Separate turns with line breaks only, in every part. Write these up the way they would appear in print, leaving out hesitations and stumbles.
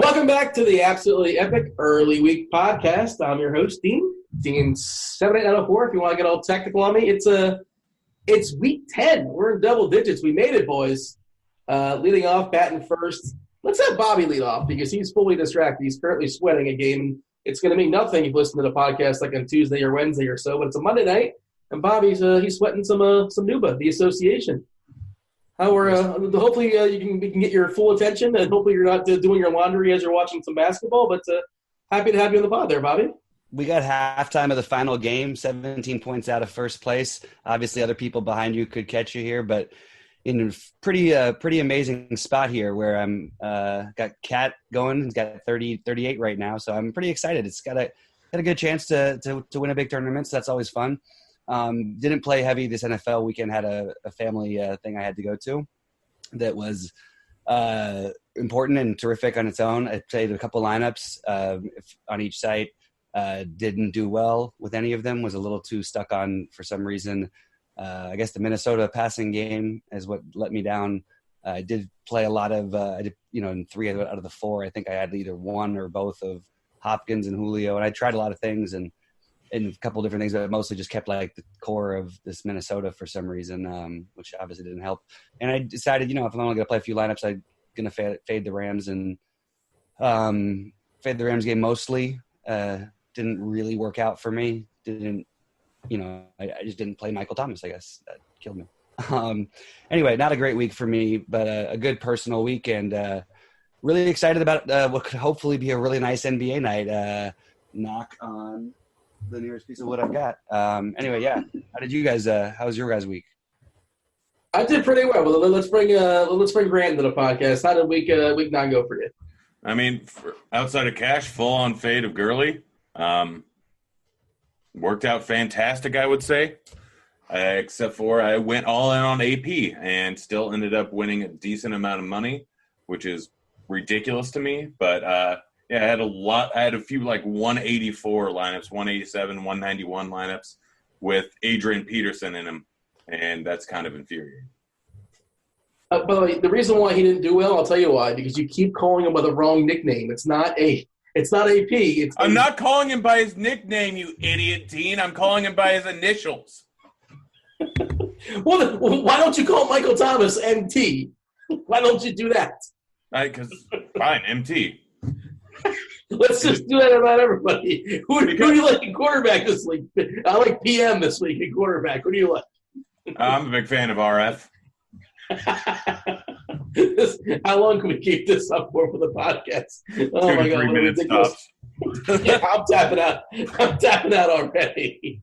Welcome back to the absolutely epic early week podcast. I'm your host, Dean 78904. If you want to get all technical on me, it's week 10. We're in double digits. We made it, boys. Leading off, batting first. Let's have Bobby lead off because he's fully distracted. He's currently sweating a game. It's going to mean nothing if you listen to the podcast like on Tuesday or Wednesday or so, but it's a Monday night, and Bobby's he's sweating some Nuba, the association. Hopefully we can get your full attention, and hopefully you're not doing your laundry as you're watching some basketball, but happy to have you on the pod there, Bobby.
We got halftime of the final game, 17 points out of first place. Obviously, other people behind you could catch you here, but in a pretty amazing spot here where I'm got Cat going. He's got 38 right now, so I'm pretty excited. It's got a good chance to win a big tournament, so that's always fun. Didn't play heavy this NFL weekend. Had a family thing I had to go to that was important and terrific on its own. I played a couple lineups on each site. Didn't do well with any of them. Was a little too stuck on, for some reason, I guess the Minnesota passing game is what let me down. I did play a lot of, in 3 out of the 4, I think I had either one or both of Hopkins and Julio. And I tried a lot of things and a couple different things, but mostly just kept like the core of this Minnesota for some reason, which obviously didn't help. And I decided, if I'm only going to play a few lineups, I'm going to fade the Rams and fade the Rams game mostly. Didn't really work out for me. I just didn't play Michael Thomas, I guess. That killed me. Anyway, not a great week for me, but a good personal week, and really excited about what could hopefully be a really nice NBA night. Knock on the nearest piece of wood I've got. Anyway, yeah. How did you guys? How was your guys' week?
I did pretty well. Let's bring Grant into the podcast. How did week 9 go for you?
I mean, outside of cash, full on fade of Gurley. Worked out fantastic, I would say. Except for I went all in on AP and still ended up winning a decent amount of money, which is ridiculous to me. But yeah, I had a few like 184 lineups, 187, 191 lineups with Adrian Peterson in them, and that's kind of infuriating.
By the way, the reason why he didn't do well, I'll tell you why. Because you keep calling him by the wrong nickname. It's not AP.
I'm not calling him by his nickname, you idiot, Dean. I'm calling him by his initials.
Well, why don't you call Michael Thomas MT? Why don't you do that?
Because fine, MT.
Let's just do that about everybody. Who do you like in quarterback this week? I like PM this week in quarterback. Who do you like?
I'm a big fan of RF.
How long can we keep this up for the podcast? Oh
2
my
to 3
God,
minutes tops.
Yeah, I'm tapping out already.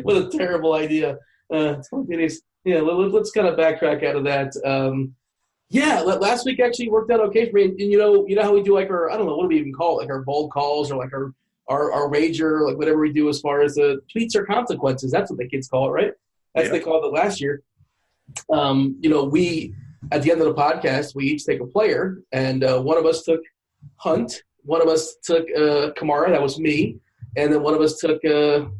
What a terrible idea. Let's kind of backtrack out of that. Yeah, last week actually worked out okay for me. And you know how we do like our, I don't know, what do we even call it? Like our bold calls or like our wager, like whatever we do as far as the tweets or consequences. That's what the kids call it, right? That's what they called it last year. We at the end of the podcast, we each take a player, and one of us took Hunt, one of us took Kamara, that was me, and then one of us took who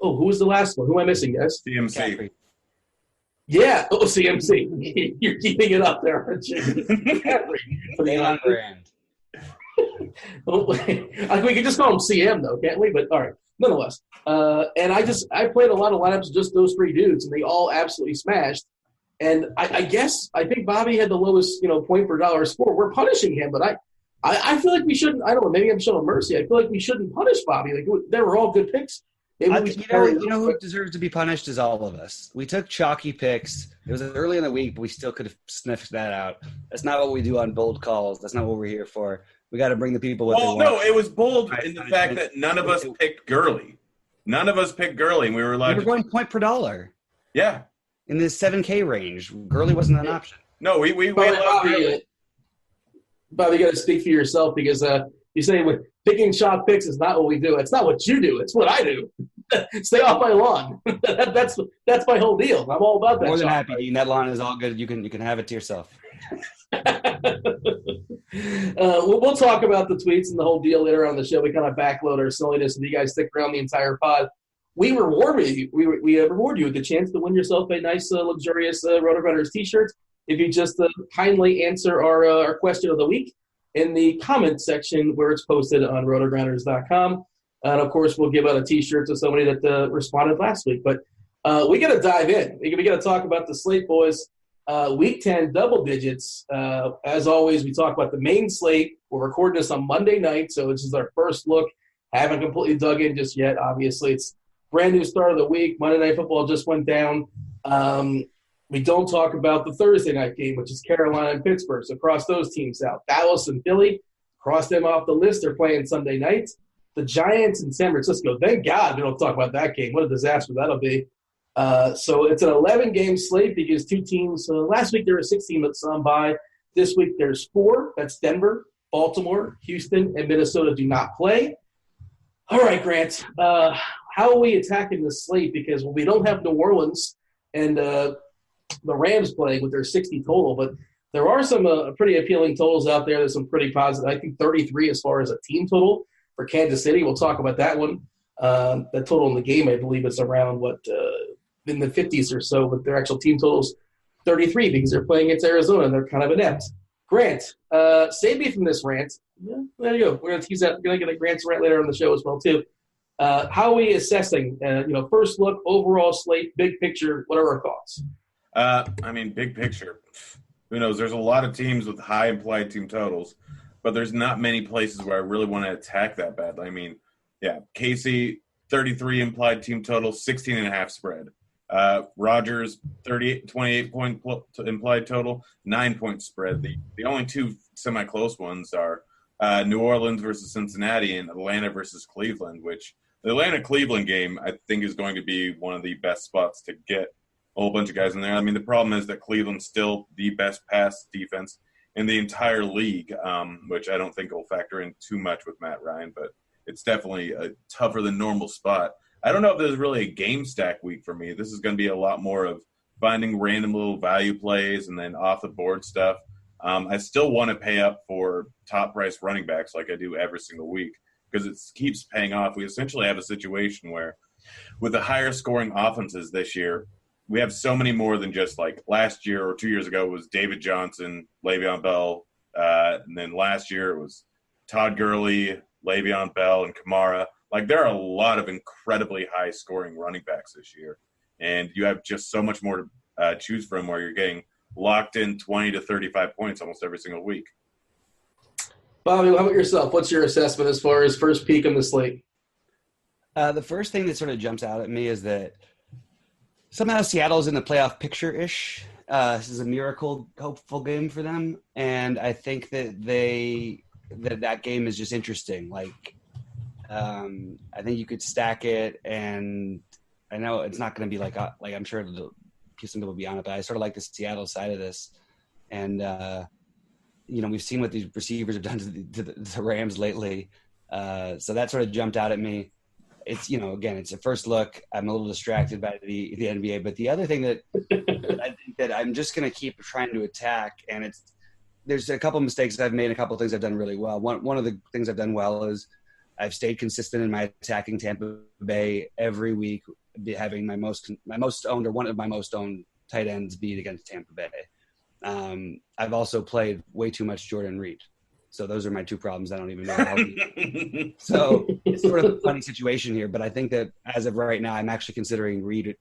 was the last one? Who am I missing, guys?
CMC.
Yeah, CMC. You're keeping it up there, aren't you? For the on brand. We could just call him CM though, can't we? But all right, nonetheless. And I played a lot of lineups, just those 3 dudes, and they all absolutely smashed. And I think Bobby had the lowest, point per dollar score. We're punishing him, but I feel like we shouldn't. I don't know. Maybe I'm showing mercy. I feel like we shouldn't punish Bobby. Like they were all good picks.
You know who deserves to be punished is all of us. We took chalky picks. It was early in the week, but we still could have sniffed that out. That's not what we do on bold calls. That's not what we're here for. We got to bring the people what they want.
No, it was bold in the fact that none of us picked Gurley. None of us picked Gurley, and we were allowed
to going point per dollar.
Yeah.
In the 7K range. Gurley wasn't an option.
No, we allowed Gurley.
Bobby, you got to speak for yourself because you say picking chalk picks is not what we do. It's not what you do. It's what I do. Stay off my lawn. That's my whole deal. I'm all about that.
More than happy, Dean. That lawn is all good. You can have it to yourself.
We'll talk about the tweets and the whole deal later on the show. We kind of backload our silliness, and you guys stick around the entire pod. We reward you. We reward you with the chance to win yourself a nice, luxurious RotoGrinders T-shirt if you just kindly answer our question of the week. in the comments section where it's posted on RotoGrinders.com. And, of course, we'll give out a T-shirt to somebody that responded last week. But we got to dive in. We got to talk about the slate, boys. Week 10, double digits. As always, we talk about the main slate. We're recording this on Monday night, so this is our first look. Haven't completely dug in just yet. Obviously, it's brand new start of the week. Monday Night Football just went down. We don't talk about the Thursday night game, which is Carolina and Pittsburgh. So cross those teams out. Dallas and Philly, cross them off the list. They're playing Sunday night. The Giants and San Francisco. Thank God we don't talk about that game. What a disaster that'll be. So it's an 11-game slate because two teams. Last week there were 16 that's on by. This week there's 4. That's Denver, Baltimore, Houston, and Minnesota do not play. All right, Grant. How are we attacking this slate? Because we don't have New Orleans and the Rams playing with their 60 total, but there are some pretty appealing totals out there. There's some pretty positive. I think 33 as far as a team total for Kansas City. We'll talk about that one. The total in the game, I believe, is around in the 50s or so, but their actual team totals 33 because they're playing against Arizona and they're kind of inept. Grant, save me from this rant. Yeah, there you go. We're going to tease that. We're going to get a Grant's rant later on the show as well, too. How are we assessing, first look, overall slate, big picture, what are our thoughts?
Big picture. Who knows? There's a lot of teams with high implied team totals, but there's not many places where I really want to attack that badly. I mean, yeah, Casey, 33 implied team total, 16.5 spread. Rodgers, 28 point implied total, 9-point spread. The only two semi-close ones are New Orleans versus Cincinnati and Atlanta versus Cleveland, which the Atlanta-Cleveland game I think is going to be one of the best spots to get a whole bunch of guys in there. I mean, the problem is that Cleveland's still the best pass defense in the entire league, which I don't think will factor in too much with Matt Ryan, but it's definitely a tougher than normal spot. I don't know if there's really a game stack week for me. This is going to be a lot more of finding random little value plays and then off the board stuff. I still want to pay up for top price running backs like I do every single week because it keeps paying off. We essentially have a situation where with the higher scoring offenses this year, we have so many more than just like last year or 2 years ago was David Johnson, Le'Veon Bell, and then last year it was Todd Gurley, Le'Veon Bell, and Kamara. Like there are a lot of incredibly high scoring running backs this year, and you have just so much more to choose from where you're getting locked in 20 to 35 points almost every single week.
Bobby, how about yourself? What's your assessment as far as first peek on the slate?
The first thing that sort of jumps out at me is that somehow Seattle's in the playoff picture-ish. This is a miracle, hopeful game for them, and I think that that game is just interesting. Like, I think you could stack it, and I know it's not going to be like I'm sure some people will be on it, but I sort of like the Seattle side of this, and we've seen what these receivers have done to the Rams lately, so that sort of jumped out at me. It's, again, it's a first look. I'm a little distracted by the NBA. But the other thing that I think that I'm just going to keep trying to attack, and there's a couple mistakes I've made, a couple of things I've done really well. One of the things I've done well is I've stayed consistent in my attacking Tampa Bay every week, having my most owned or one of my most owned tight ends beat against Tampa Bay. I've also played way too much Jordan Reed. So those are my two problems. I don't even know how. So it's sort of a funny situation here, but I think that as of right now, I'm actually considering Reed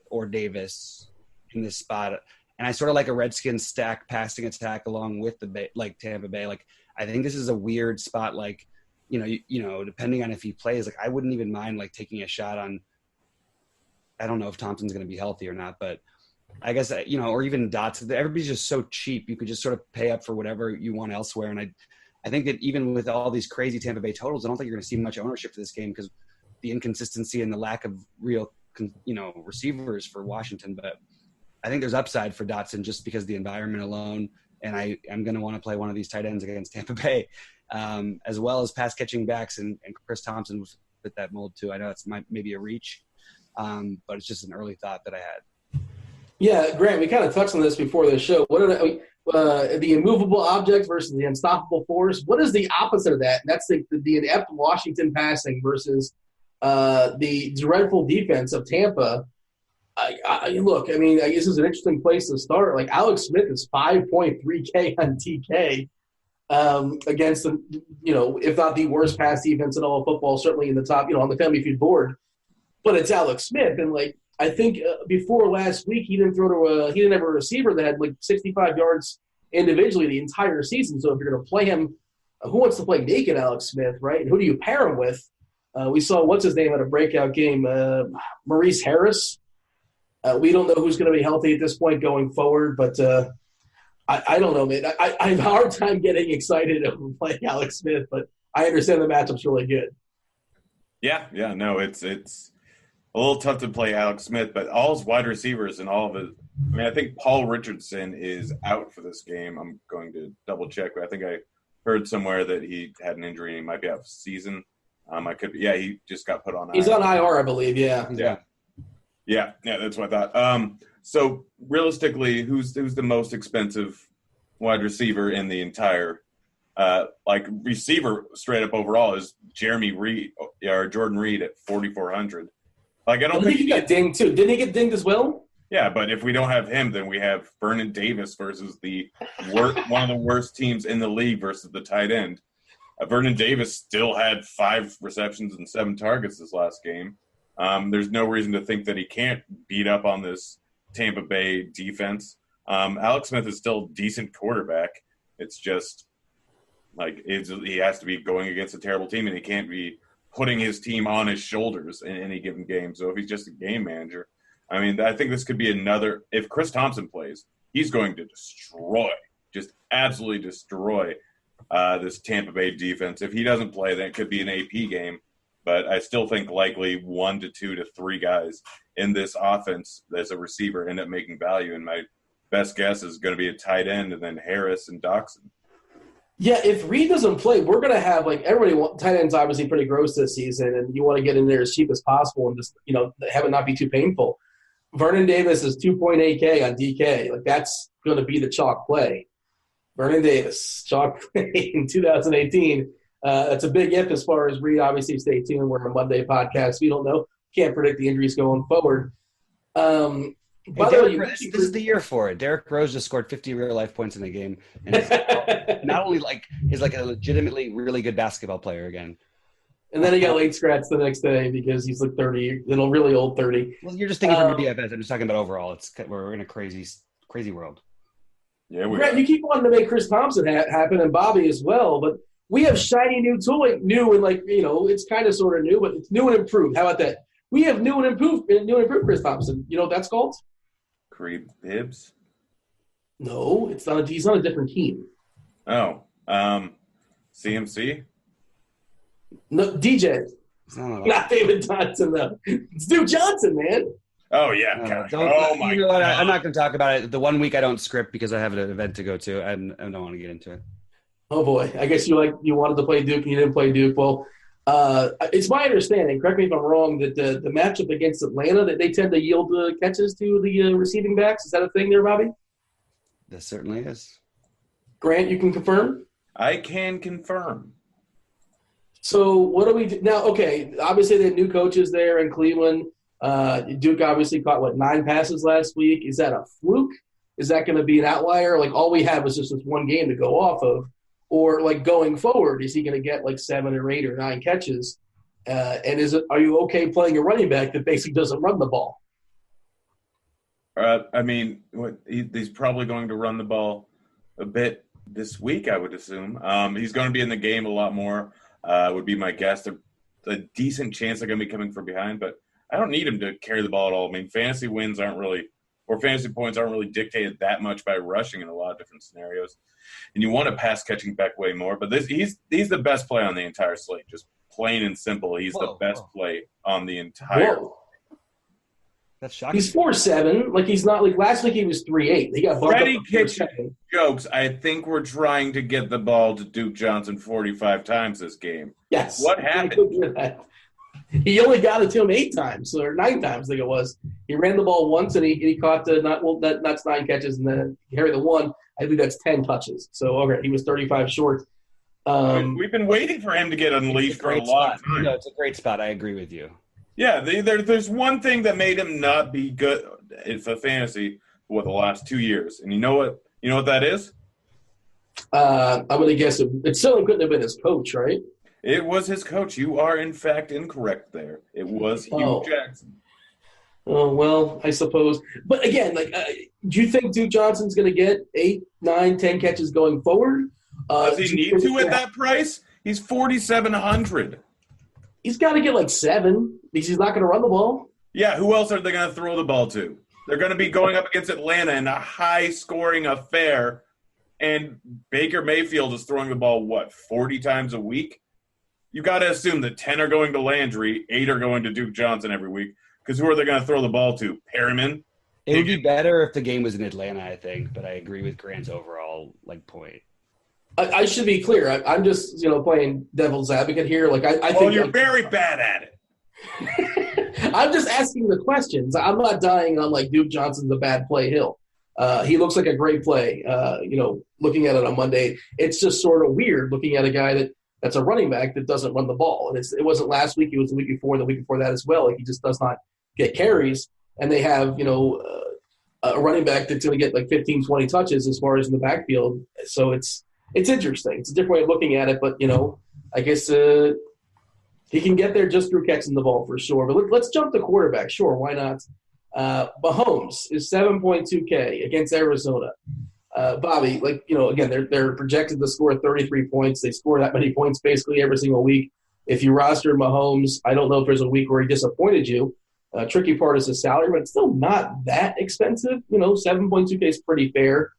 or Davis in this spot. And I sort of like a Redskins stack passing attack along with Tampa Bay. Like, I think this is a weird spot. Like, depending on if he plays, like I wouldn't even mind like taking a shot on. I don't know if Thompson's going to be healthy or not, but I guess or even Dotson. Everybody's just so cheap. You could just sort of pay up for whatever you want elsewhere, and I think that even with all these crazy Tampa Bay totals, I don't think you're going to see much ownership for this game because the inconsistency and the lack of real, receivers for Washington. But I think there's upside for Dotson just because of the environment alone. And I am going to want to play one of these tight ends against Tampa Bay, as well as pass catching backs and Chris Thompson would fit that mold too. I know it's maybe a reach, but it's just an early thought that I had.
Yeah, Grant, we kind of touched on this before the show. What are the immovable object versus the unstoppable force? What is the opposite of that? And that's the inept Washington passing versus the dreadful defense of Tampa. Look, I guess it's an interesting place to start. Like Alex Smith is 5.3K on TK. against the, if not the worst pass defense in all of football, certainly in the top, on the Family Feud board. But it's Alex Smith, and I think before last week he didn't have a receiver that had 65 yards individually the entire season. So if you're going to play him, who wants to play naked Alex Smith, right? And who do you pair him with? We saw what's his name at a breakout game, Maurice Harris. We don't know who's going to be healthy at this point going forward, but I don't know, man. I have a hard time getting excited of playing Alex Smith, but I understand the matchup's really good.
Yeah, no, it's a little tough to play Alex Smith, but all his wide receivers and all of it. I mean, I think Paul Richardson is out for this game. I'm going to double check, but I think I heard somewhere that he had an injury and he might be out for the season. He just got put on IR.
He's on IR, I believe, yeah.
Yeah, that's what I thought. So realistically, who's the most expensive wide receiver in the entire receiver straight up overall is Jeremy Reed or Jordan Reed at 4,400. I don't think
he got dinged too. Didn't he get dinged as well?
Yeah, but if we don't have him, then we have Vernon Davis versus one of the worst teams in the league versus the tight end. Vernon Davis still had 5 receptions and 7 targets this last game. There's no reason to think that he can't beat up on this Tampa Bay defense. Alex Smith is still a decent quarterback. It's just he has to be going against a terrible team, and he can't be putting his team on his shoulders in any given game. So if he's just a game manager, I mean, I think this could be another – if Chris Thompson plays, he's going to just absolutely destroy this Tampa Bay defense. If he doesn't play, then it could be an AP game. But I still think likely 1 to 2 to 3 guys in this offense as a receiver end up making value. And my best guess is going to be a tight end and then Harris and Doxson.
Yeah, if Reed doesn't play, we're going to have tight ends obviously pretty gross this season, and you want to get in there as cheap as possible and just have it not be too painful. Vernon Davis is 2.8K on DK. That's going to be the chalk play. Vernon Davis, chalk play in 2018. That's a big if as far as Reed. Obviously, stay tuned. We're a Monday podcast. We don't know. Can't predict the injuries going forward.
This is the year for it. Derrick Rose just scored 50 real-life points in the game. And not only he's a legitimately really good basketball player again.
And then he got late scratch the next day because he's 30, really old 30.
Well, you're just thinking from your DFS. I'm just talking about overall. We're in a crazy world.
Yeah,
Brett, you keep wanting to make Chris Thompson happen and Bobby as well, but we have shiny new tooling, it's kind of sort of new, but it's new and improved. How about that? We have new and improved Chris Thompson. You know what that's called?
Creed Hibbs?
No, it's not. He's on a different team.
Oh, CMC?
No, DJ. Not David Johnson, though. It's Duke Johnson, man.
Oh, yeah.
My God. I'm not going to talk about it. The 1 week I don't script because I have an event to go to. I don't want to get into it.
Oh, boy. I guess you wanted to play Duke and you didn't play Duke. Well, it's my understanding, correct me if I'm wrong, that the matchup against Atlanta, that they tend to yield catches to the receiving backs. Is that a thing there, Bobby?
That certainly is.
Grant, you can confirm?
I can confirm.
So what do we do now? Okay, obviously they have new coaches there in Cleveland. Duke obviously caught 9 passes last week. Is that a fluke? Is that going to be an outlier? All we had was just this one game to go off of, or going forward, is he going to get 7 or 8 or 9 catches? And are you okay playing a running back that basically doesn't run the ball?
He's probably going to run the ball a bit this week, I would assume. He's going to be in the game a lot more. Would be my guess. A decent chance they're going to be coming from behind, but I don't need him to carry the ball at all. I mean, fantasy points aren't really dictated that much by rushing in a lot of different scenarios. And you want a pass catching back way more, but he's the best play on the entire slate. Just plain and simple, he's the best play on the entire.
Whoa.
That's shocking.
He's 4.7. He's not last week. He was 3.8. He got
Freddie Kitchen jokes. I think we're trying to get the ball to Duke Johnson 45 times this game.
Yes.
What happened?
He only got it to him 8 times or 9 times. I think it was. He ran the ball once and he caught that's 9 catches and then he carried the 1. I think that's 10 touches. So okay, he was 35 short.
We've been waiting for him to get unleashed for a long time.
No, it's a great spot. I agree with you.
Yeah, there's one thing that made him not be good for fantasy for the last 2 years, and you know what that is?
I'm going to guess it certainly couldn't have been his coach, right?
It was his coach. You are, in fact, incorrect there. It was Hugh Jackson.
Oh, well, I suppose. But again, do you think Duke Johnson's going to get 8, 9, 10 catches going forward?
Does he need to at that price? He's 4,700.
He's got to get 7 because he's not going to run the ball.
Yeah, who else are they going to throw the ball to? They're going to be going up against Atlanta in a high-scoring affair, and Baker Mayfield is throwing the ball, 40 times a week? You got to assume that 10 are going to Landry, 8 are going to Duke Johnson every week, because who are they going to throw the ball to? Perriman?
It would be better if the game was in Atlanta, I think, but I agree with Grant's overall point.
I should be clear. I'm just playing devil's advocate here. I think
you're very bad at it.
I'm just asking the questions. I'm not dying on Duke Johnson's a bad play hill. He looks like a great play. Looking at it on Monday, it's just sort of weird looking at a guy that's a running back that doesn't run the ball. And it wasn't last week. It was the week before, and the week before that as well. He just does not get carries. And they have a running back that's going to get 15, 20 touches as far as in the backfield. So it's interesting. It's a different way of looking at it, but I guess he can get there just through catching the ball for sure. But let's jump to quarterback. Sure, why not? Mahomes is 7.2K against Arizona. Bobby, again, they're projected to score 33 points. They score that many points basically every single week. If you roster Mahomes, I don't know if there's a week where he disappointed you. Tricky part is his salary, but it's still not that expensive. 7.2K is pretty fair.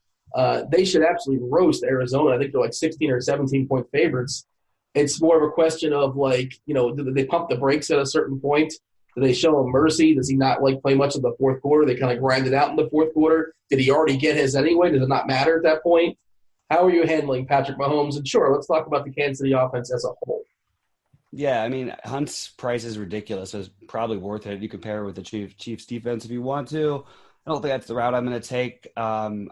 They should absolutely roast Arizona. I think they're 16 or 17-point favorites. It's more of a question of do they pump the brakes at a certain point? Do they show him mercy? Does he not play much of the fourth quarter? They kind of grind it out in the fourth quarter. Did he already get his anyway? Does it not matter at that point? How are you handling Patrick Mahomes? And sure, let's talk about the Kansas City offense as a whole.
Yeah, I mean, Hunt's price is ridiculous, so it's probably worth it. You compare it with the Chiefs defense if you want to. I don't think that's the route I'm going to take. I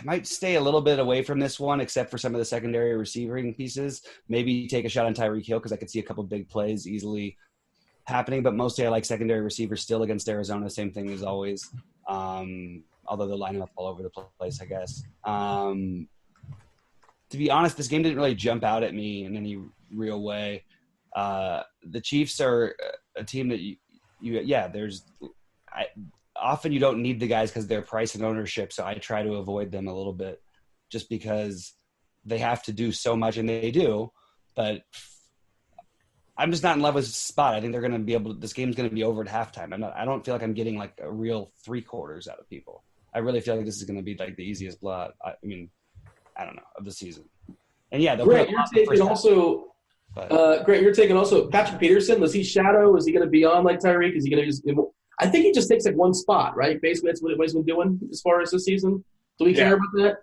might stay a little bit away from this one, except for some of the secondary receiving pieces. Maybe take a shot on Tyreek Hill because I could see a couple of big plays easily happening. But mostly I like secondary receivers still against Arizona. Same thing as always, although they're lining up all over the place, I guess. To be honest, this game didn't really jump out at me in any real way. The Chiefs are a team that often you don't need the guys because they're price and ownership. So I try to avoid them a little bit just because they have to do so much, and they do, but I'm just not in love with this spot. I think they're going to this game's going to be over at halftime. I don't feel like I'm getting a real 3 quarters out of people. I really feel like this is going to be the easiest blot. I don't know, of the season. And yeah,
Grant, you're taking also. Grant, you're taking also Patrick Peterson. Does he shadow? Is he going to be on Tyreek? Is he going to just? I think he just takes one spot, right? Basically, that's what he's been doing as far as this season. Do we care about that?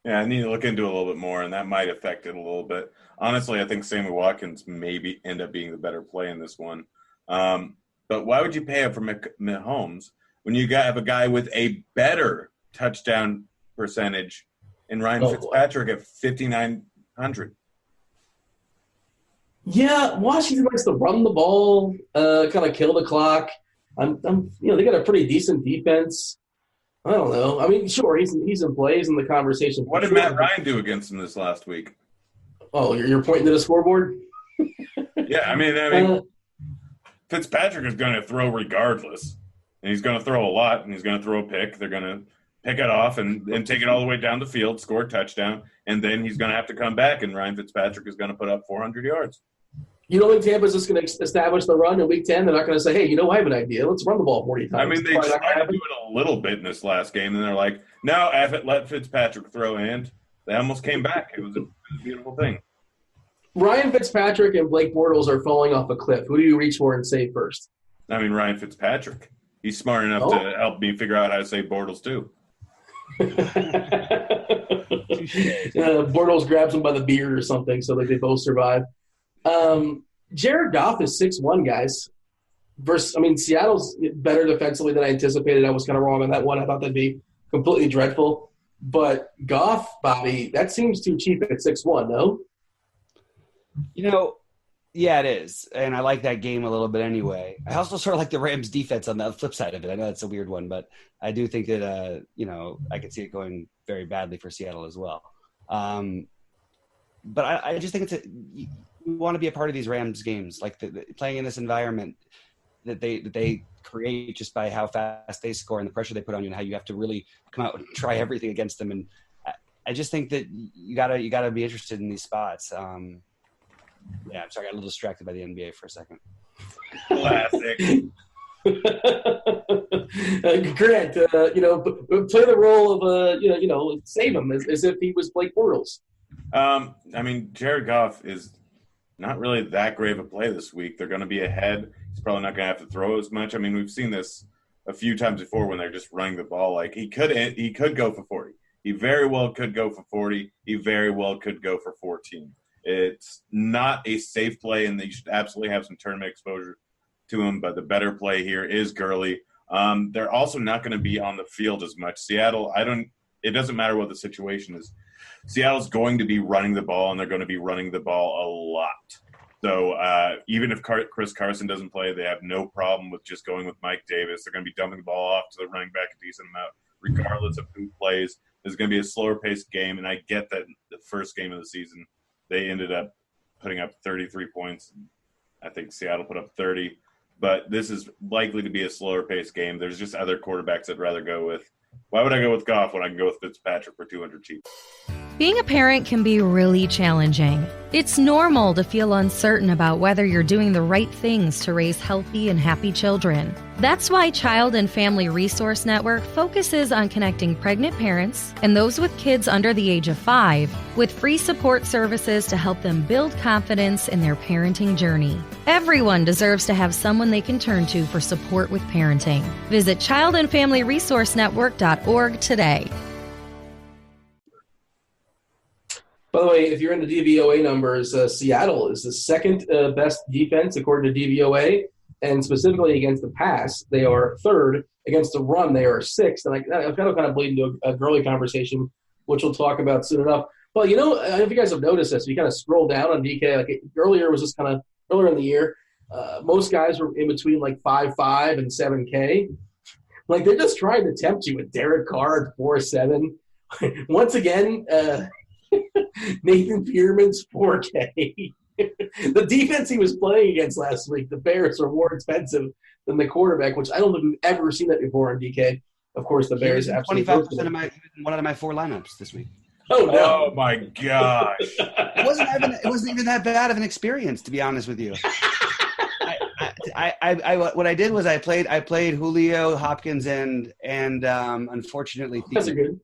Yeah, I need to look into it a little bit more, and that might affect it a little bit. Honestly, I think Sammy Watkins maybe end up being the better play in this one. But why would you pay up for Mahomes when you have a guy with a better touchdown percentage in Ryan Fitzpatrick at 5,900?
Yeah, Washington likes to run the ball, kind of kill the clock. They got a pretty decent defense. I don't know. I mean, sure, he's in play. He's in the conversation.
What did Matt Ryan do against him this last week?
Oh, you're pointing to the scoreboard?
Yeah, I mean, Fitzpatrick is going to throw regardless, and he's going to throw a lot, and he's going to throw a pick. They're going to pick it off and take it all the way down the field, score a touchdown, and then he's going to have to come back, and Ryan Fitzpatrick is going to put up 400 yards.
You don't think Tampa's just going to establish the run in Week 10? They're not going to say, hey, I have an idea. Let's run the ball 40 times.
I mean, they tried to do it a little bit in this last game, and they're like, no, let Fitzpatrick throw, and they almost came back. It was a beautiful thing.
Ryan Fitzpatrick and Blake Bortles are falling off a cliff. Who do you reach for and save first?
I mean, Ryan Fitzpatrick. He's smart enough to help me figure out how to save Bortles, too.
Bortles grabs him by the beard or something so that they both survive. Jared Goff is 6'1", guys. Seattle's better defensively than I anticipated. I was kind of wrong on that one. I thought that'd be completely dreadful. But Goff, Bobby, that seems too cheap at 6'1", no?
Yeah, it is. And I like that game a little bit anyway. I also sort of like the Rams defense on the flip side of it. I know that's a weird one, but I do think that, I could see it going very badly for Seattle as well. But I just think you want to be a part of these Rams games, like playing in this environment that they create just by how fast they score and the pressure they put on you and how you have to really come out and try everything against them. And I just think that you gotta be interested in these spots. I'm sorry, I got a little distracted by the NBA for a second.
Classic.
Grant, play the role of save him as if he was Blake Bortles.
Jared Goff is not really that great of a play this week. They're going to be ahead. He's probably not going to have to throw as much. I mean, we've seen this a few times before when they're just running the ball. Like he could go for 40. He very well could go for 40. He very well could go for 14. It's not a safe play, and you should absolutely have some tournament exposure to him. But the better play here is Gurley. They're also not going to be on the field as much. Seattle, it doesn't matter what the situation is. Seattle's going to be running the ball, and they're going to be running the ball a lot. So even if Chris Carson doesn't play, they have no problem with just going with Mike Davis. They're going to be dumping the ball off to the running back a decent amount, regardless of who plays. There's going to be a slower-paced game, and I get that the first game of the season, they ended up putting up 33 points. I think Seattle put up 30. But this is likely to be a slower-paced game. There's just other quarterbacks I'd rather go with. Why would I go with Goff when I can go with Fitzpatrick for 200 cheap?
Being a parent can be really challenging. It's normal to feel uncertain about whether you're doing the right things to raise healthy and happy children. That's why Child and Family Resource Network focuses on connecting pregnant parents and those with kids under the age of 5 with free support services to help them build confidence in their parenting journey. Everyone deserves to have someone they can turn to for support with parenting. Visit childandfamilyresourcenetwork.org today.
By the way, if you're into DVOA numbers, Seattle is the second best defense according to DVOA, and specifically against the pass, they are third. Against the run, they are sixth. And I've got to kind of bleed into a Gurley conversation, which we'll talk about soon enough. Well, I don't know if you guys have noticed this. You kind of scroll down on DK. Like earlier was just kind of earlier in the year, most guys were in between like 5.5 and 7K. Like they're just trying to tempt you with Derek Carr at 4.7. Once again. Nathan Pearman's 4K. The defense he was playing against last week, the Bears, are more expensive than the quarterback, which I don't think we've ever seen that before on DK. Of course, the Bears absolutely
25% of one out of my 4 lineups this week.
Oh, no.
Oh, my gosh.
It wasn't even that bad of an experience, to be honest with you. What I did was I played Julio, Hopkins, and unfortunately Thielen.
That's a good.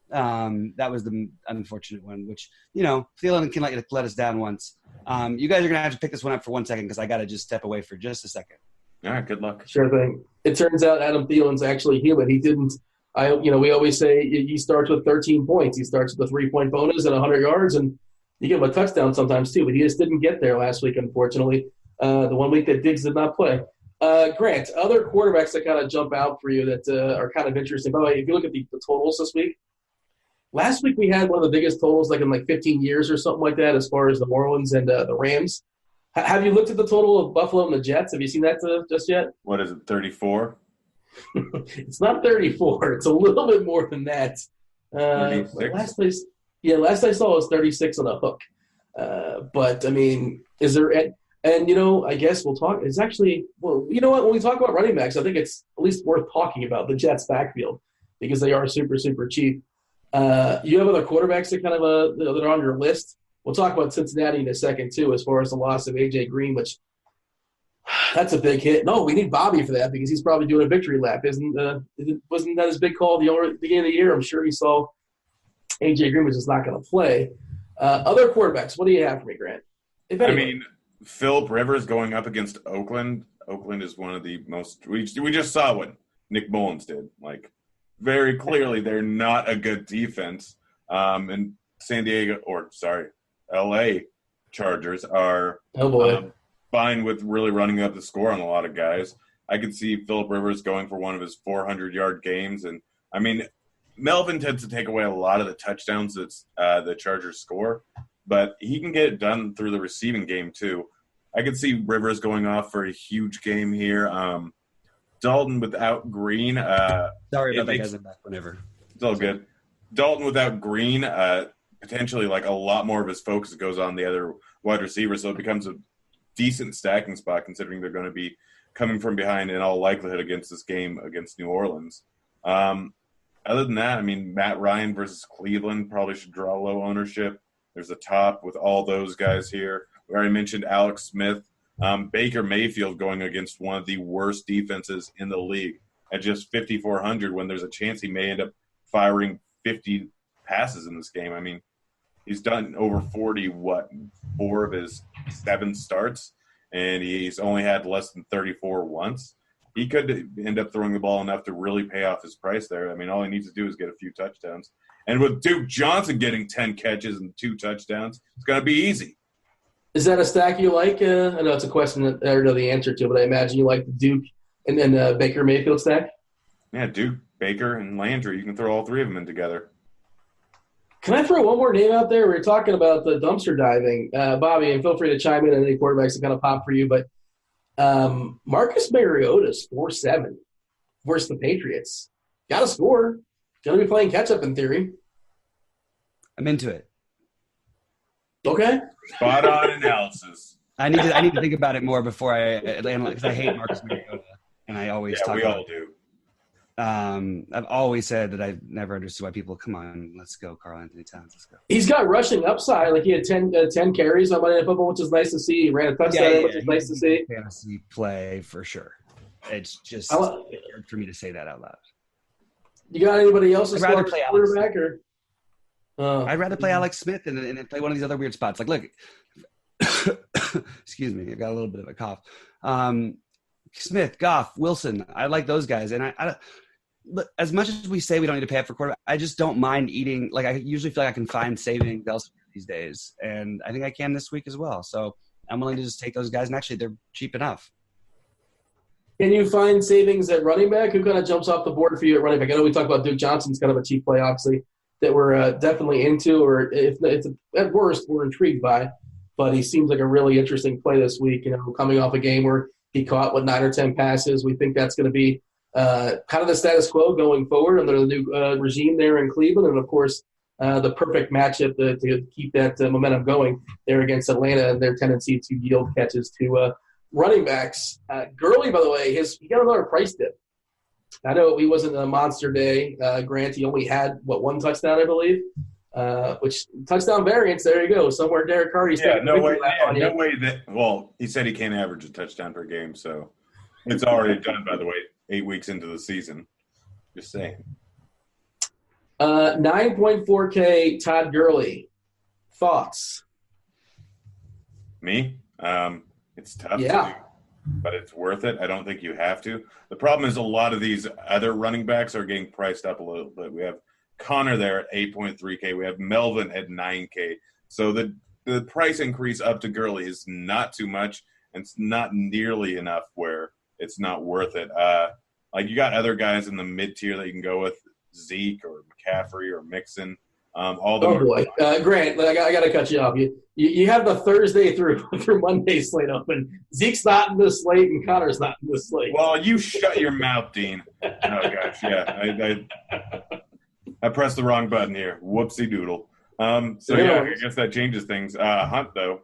That was the unfortunate one, which, Thielen can let us down once. You guys are going to have to pick this one up for 1 second because I got to just step away for just a second.
All right, good luck.
Sure thing. It turns out Adam Thielen's actually human. He didn't we always say he starts with 13 points. He starts with a 3-point bonus and 100 yards, and you give him a touchdown sometimes too, but he just didn't get there last week, unfortunately. The 1 week that Diggs did not play. Grant, other quarterbacks that kind of jump out for you that are kind of interesting. By the way, if you look at the totals this week, last week we had one of the biggest totals in 15 years or something like that as far as the Orleans and the Rams. Have you looked at the total of Buffalo and the Jets? Have you seen that just yet?
What is it, 34?
It's not 34. It's a little bit more than that.
36?
Last I saw it was 36 on a hook. But, I mean, is there – and, I guess we'll talk – it's actually – well, you know what? When we talk about running backs, I think it's at least worth talking about the Jets' backfield because they are super, super cheap. You have other quarterbacks that kind of that are on your list. We'll talk about Cincinnati in a second, too, as far as the loss of A.J. Green, which that's a big hit. No, we need Bobby for that because he's probably doing a victory lap. Wasn't that his big call at the beginning of the year? I'm sure he saw A.J. Green was just not going to play. Other quarterbacks, what do you have for me, Grant?
Philip Rivers going up against Oakland. Oakland is one of the most – we just saw what Nick Mullins did. Very clearly they're not a good defense. And L.A. Chargers are fine with really running up the score on a lot of guys. I could see Philip Rivers going for one of his 400-yard games. And, Melvin tends to take away a lot of the touchdowns that the Chargers score, but he can get it done through the receiving game too. I could see Rivers going off for a huge game here. Dalton without Green.
Sorry about that, guys. I'm back whenever.
It's all good. Dalton without Green potentially like a lot more of his focus goes on the other wide receivers, so it becomes a decent stacking spot considering they're going to be coming from behind in all likelihood against this game against New Orleans. Other than that, I mean, Matt Ryan versus Cleveland probably should draw low ownership. There's a top with all those guys here. We already mentioned Alex Smith. Baker Mayfield going against one of the worst defenses in the league at just 5,400 when there's a chance he may end up firing 50 passes in this game. I mean, he's done over 4 of his 7 starts, and he's only had less than 34 once. He could end up throwing the ball enough to really pay off his price there. I mean, all he needs to do is get a few touchdowns. And with Duke Johnson getting 10 catches and 2 touchdowns, it's going to be easy.
Is that a stack you like? I know it's a question that I don't know the answer to, but I imagine you like the Duke and then Baker Mayfield stack?
Yeah, Duke, Baker, and Landry. You can throw all 3 of them in together.
Can I throw one more name out there? We were talking about the dumpster diving. Bobby, and feel free to chime in on any quarterbacks that kind of pop for you, but Marcus Mariota's 4-7 versus the Patriots. Got to score. Going to be playing catch-up in theory.
I'm into it.
Okay.
Spot on analysis.
I need to think about it more before I analyze, because I hate Marcus Mariota, and I always talk
we
about
all do.
I've always said that I've never understood why people, come on, let's go, Karl Anthony Towns, let's go.
He's got rushing upside. Like he had 10 carries on Monday Night Football, which is nice to see. He ran a touchdown, which is nice to see.
Fantasy play for sure. It's just hard for me to say that out loud.
You got anybody else?
I'd rather play
quarterback or?
I'd rather play Alex Smith and play one of these other weird spots. Like, look, excuse me, I've got a little bit of a cough. Smith, Goff, Wilson, I like those guys. And I look, as much as we say we don't need to pay up for quarterback, I just don't mind eating. Like, I usually feel like I can find savings elsewhere these days. And I think I can this week as well. So I'm willing to just take those guys. And actually, they're cheap enough.
Can you find savings at running back? Who kind of jumps off the board for you at running back? I know we talked about Duke Johnson's kind of a cheap play, obviously, that we're definitely into, or if at worst, we're intrigued by. But he seems like a really interesting play this week, coming off a game where he caught, 9 or 10 passes. We think that's going to be kind of the status quo going forward under the new regime there in Cleveland. And, of course, the perfect matchup to keep that momentum going there against Atlanta and their tendency to yield catches to running backs. Gurley, by the way, he got another price dip. I know he wasn't a monster day. Grant, he only had, 1 touchdown, I believe, which touchdown variance, there you go. Somewhere Derek Carty's
no way that – well, he said he can't average a touchdown per game, so it's already done, by the way, 8 weeks into the season. Just saying.
9.4K Todd Gurley. Thoughts?
Me? It's tough to do, but it's worth it. I don't think you have to. The problem is a lot of these other running backs are getting priced up a little bit. We have Connor there at 8.3K. We have Melvin at 9K. So the price increase up to Gurley is not too much, and it's not nearly enough where it's not worth it. Like, you got other guys in the mid-tier that you can go with, Zeke or McCaffrey or Mixon.
Grant, I got to cut you off. You have the Thursday through Monday slate open. Zeke's not in this slate, and Connor's not in this slate.
Well, you shut your mouth, Dean. Oh, gosh, yeah. I pressed the wrong button here. Whoopsie doodle. I guess that changes things. Hunt, though.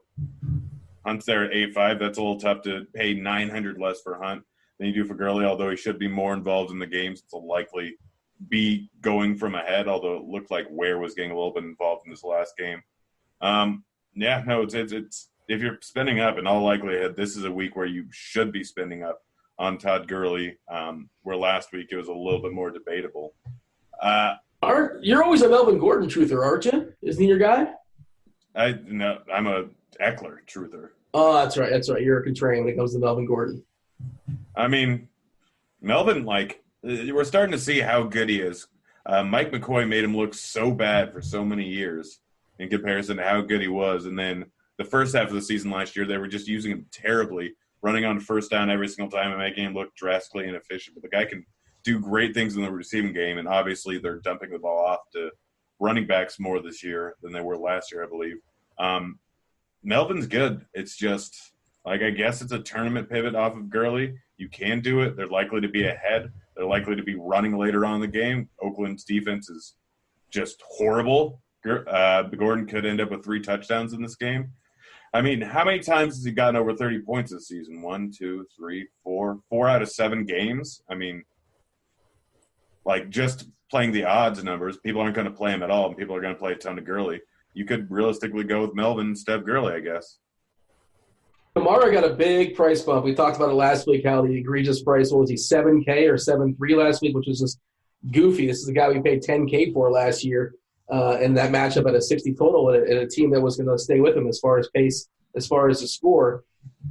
Hunt's there at 8.5. That's a little tough to pay $900 less for Hunt than you do for Gurley, although he should be more involved in the games. It's a likely be going from ahead, although it looked like Ware was getting a little bit involved in this last game. It's if you're spending up, in all likelihood, this is a week where you should be spending up on Todd Gurley, where last week it was a little bit more debatable.
You're always a Melvin Gordon truther, aren't you? Isn't he your guy?
No, I'm a Eckler truther.
Oh, that's right. You're a contrarian when it comes to Melvin Gordon.
I mean, Melvin, we're starting to see how good he is. Mike McCoy made him look so bad for so many years in comparison to how good he was. And then the first half of the season last year, they were just using him terribly, running on first down every single time and making him look drastically inefficient. But the guy can do great things in the receiving game, and obviously they're dumping the ball off to running backs more this year than they were last year, I believe. Melvin's good. It's just, I guess it's a tournament pivot off of Gurley. You can do it. They're likely to be ahead. They're likely to be running later on in the game. Oakland's defense is just horrible. Gordon could end up with 3 touchdowns in this game. I mean, how many times has he gotten over 30 points this season? 1, 2, 3, 4. 4 out of 7 games. I mean, like, just playing the odds numbers, people aren't going to play him at all, and people are going to play a ton of Gurley. You could realistically go with Melvin instead of Gurley, I guess.
Kamara got a big price bump. We talked about it last week, how the egregious price, what was he, $7K or $7.3 last week, which was just goofy. This is a guy we paid $10K for last year, and that matchup at a 60 total and a team that was going to stay with him as far as pace, as far as the score.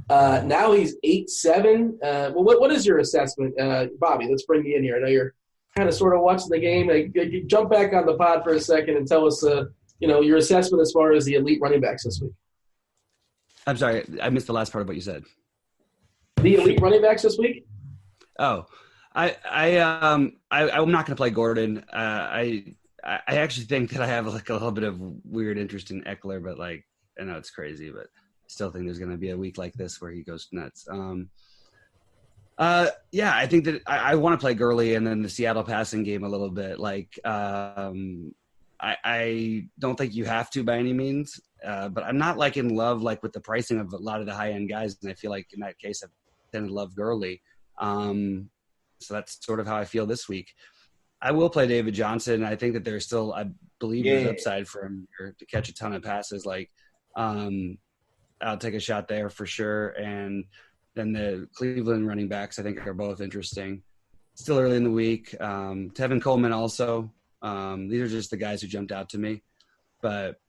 Now he's 8-7. Well, what is your assessment? Bobby, let's bring you in here. I know you're kind of sort of watching the game. You jump back on the pod for a second and tell us, your assessment as far as the elite running backs this week.
I'm sorry, I missed the last part of what you said.
The elite running backs this week?
Oh, I'm not going to play Gordon. I actually think that I have like a little bit of weird interest in Eckler, but like I know it's crazy, but I still think there's going to be a week like this where he goes nuts. Yeah, I think that I want to play Gurley and then the Seattle passing game a little bit. Like I don't think you have to by any means. But I'm not like in love like with the pricing of a lot of the high end guys, and I feel like in that case I tend to love Gurley. So that's sort of how I feel this week. I will play David Johnson. I think that there's still, I believe, there's upside for him to catch a ton of passes. Like, I'll take a shot there for sure. And then the Cleveland running backs, I think, are both interesting. Still early in the week. Tevin Coleman also. These are just the guys who jumped out to me. But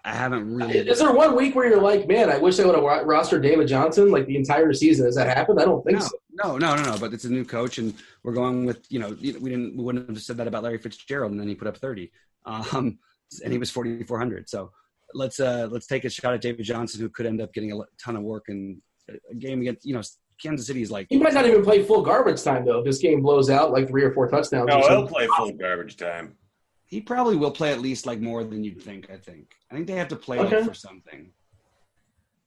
I haven't really.
Is there one week where you're like, man, I wish I would have rostered David Johnson like the entire season? Has that happened? I don't think so.
No. But it's a new coach, and we're going with we wouldn't have said that about Larry Fitzgerald, and then he put up 30, and he was 4,400. So let's take a shot at David Johnson, who could end up getting a ton of work in a game against Kansas City. Is like
he might not even play full garbage time though. If this game blows out like 3 or 4 touchdowns.
No, he'll play full garbage time.
He probably will play at least like more than you'd think. I think they have to play like for something.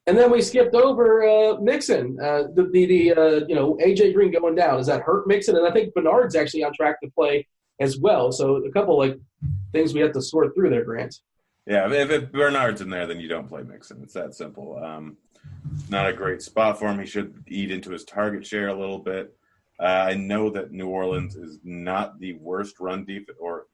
And then we skipped over Mixon. AJ Green going down. Does that hurt Mixon? And I think Bernard's actually on track to play as well. So a couple like things we have to sort through there, Grant.
Yeah, if Bernard's in there, then you don't play Mixon. It's that simple. Not a great spot for him. He should eat into his target share a little bit. I know that New Orleans is not the worst run defense, or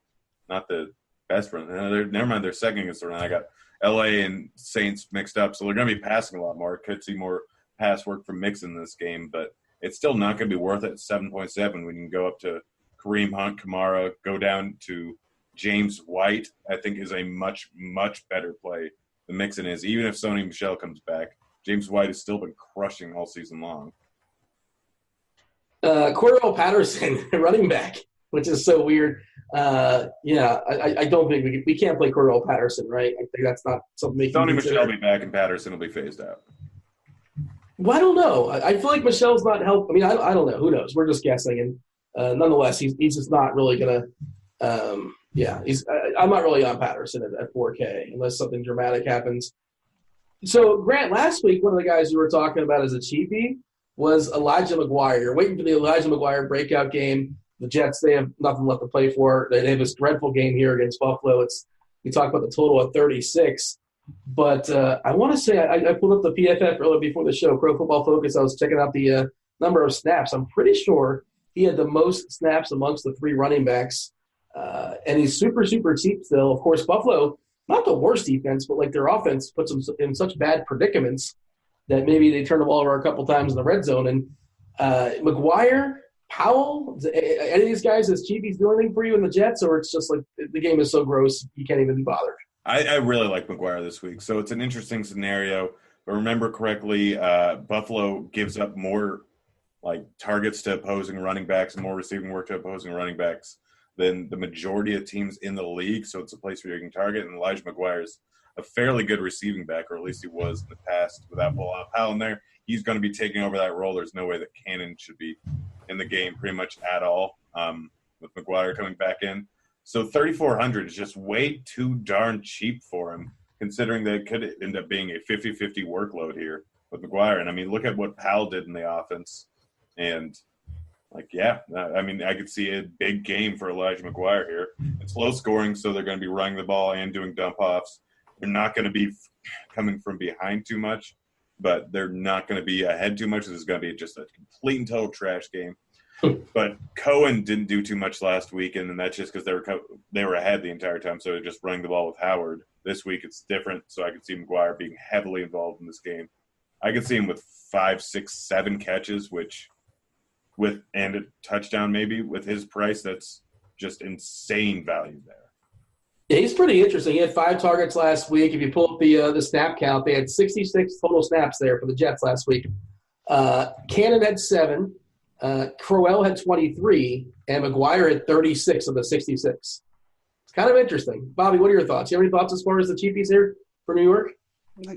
not the best run. Never mind, they're second against the run. I got L.A. and Saints mixed up, so they're going to be passing a lot more. Could see more pass work from Mixon in this game, but it's still not going to be worth it at 7.7 when you can go up to Kareem Hunt, Kamara, go down to James White. I think is a much, much better play than Mixon is. Even if Sony Michel comes back, James White has still been crushing all season long.
Cordell Patterson, running back, which is so weird. I don't think we can't play Cordell Patterson, right? I think that's not something we can
Sony
consider.
Michel will be back, and Patterson will be phased out.
Well, I don't know. I feel like Michel's not help. I mean, I don't know. Who knows? We're just guessing. And nonetheless, he's just not really going to I'm not really on Patterson at 4K unless something dramatic happens. So, Grant, last week, one of the guys you were talking about as a cheapie was Elijah McGuire. You're waiting for the Elijah McGuire breakout game. The Jets, they have nothing left to play for. They have this dreadful game here against Buffalo. We talked about the total of 36. But I want to say I pulled up the PFF earlier before the show, Pro Football Focus. I was checking out the number of snaps. I'm pretty sure he had the most snaps amongst the 3 running backs. And he's super, super cheap still. Of course, Buffalo, not the worst defense, but like their offense puts them in such bad predicaments that maybe they turn the ball over a couple times in the red zone. And McGuire, Powell, any of these guys as cheapies do anything for you in the Jets, or it's just like the game is so gross you can't even be bothered?
I really like McGuire this week. So it's an interesting scenario. But remember correctly, Buffalo gives up more like targets to opposing running backs and more receiving work to opposing running backs than the majority of teams in the league. So it's a place where you can target. And Elijah McGuire is a fairly good receiving back, or at least he was in the past without Powell in there. He's going to be taking over that role. There's no way that Cannon should be in the game pretty much at all with McGuire coming back in. So 3,400 is just way too darn cheap for him, considering that it could end up being a 50-50 workload here with McGuire. And, I mean, look at what Powell did in the offense. And, I mean, I could see a big game for Elijah McGuire here. It's low scoring, so they're going to be running the ball and doing dump offs. They're not going to be coming from behind too much, but they're not going to be ahead too much. This is going to be just a complete and total trash game. But Cohen didn't do too much last week, and that's just because they were ahead the entire time, so they're just running the ball with Howard. This week it's different, so I could see McGuire being heavily involved in this game. I could see him with 5, 6, 7 catches, and a touchdown maybe. With his price, that's just insane value there.
Yeah, he's pretty interesting. He had 5 targets last week. If you pull up the snap count, they had 66 total snaps there for the Jets last week. Cannon had 7. Crowell had 23, and McGuire had 36 of the 66. It's kind of interesting. Bobby, what are your thoughts? You have any thoughts as far as the cheapies here for New York?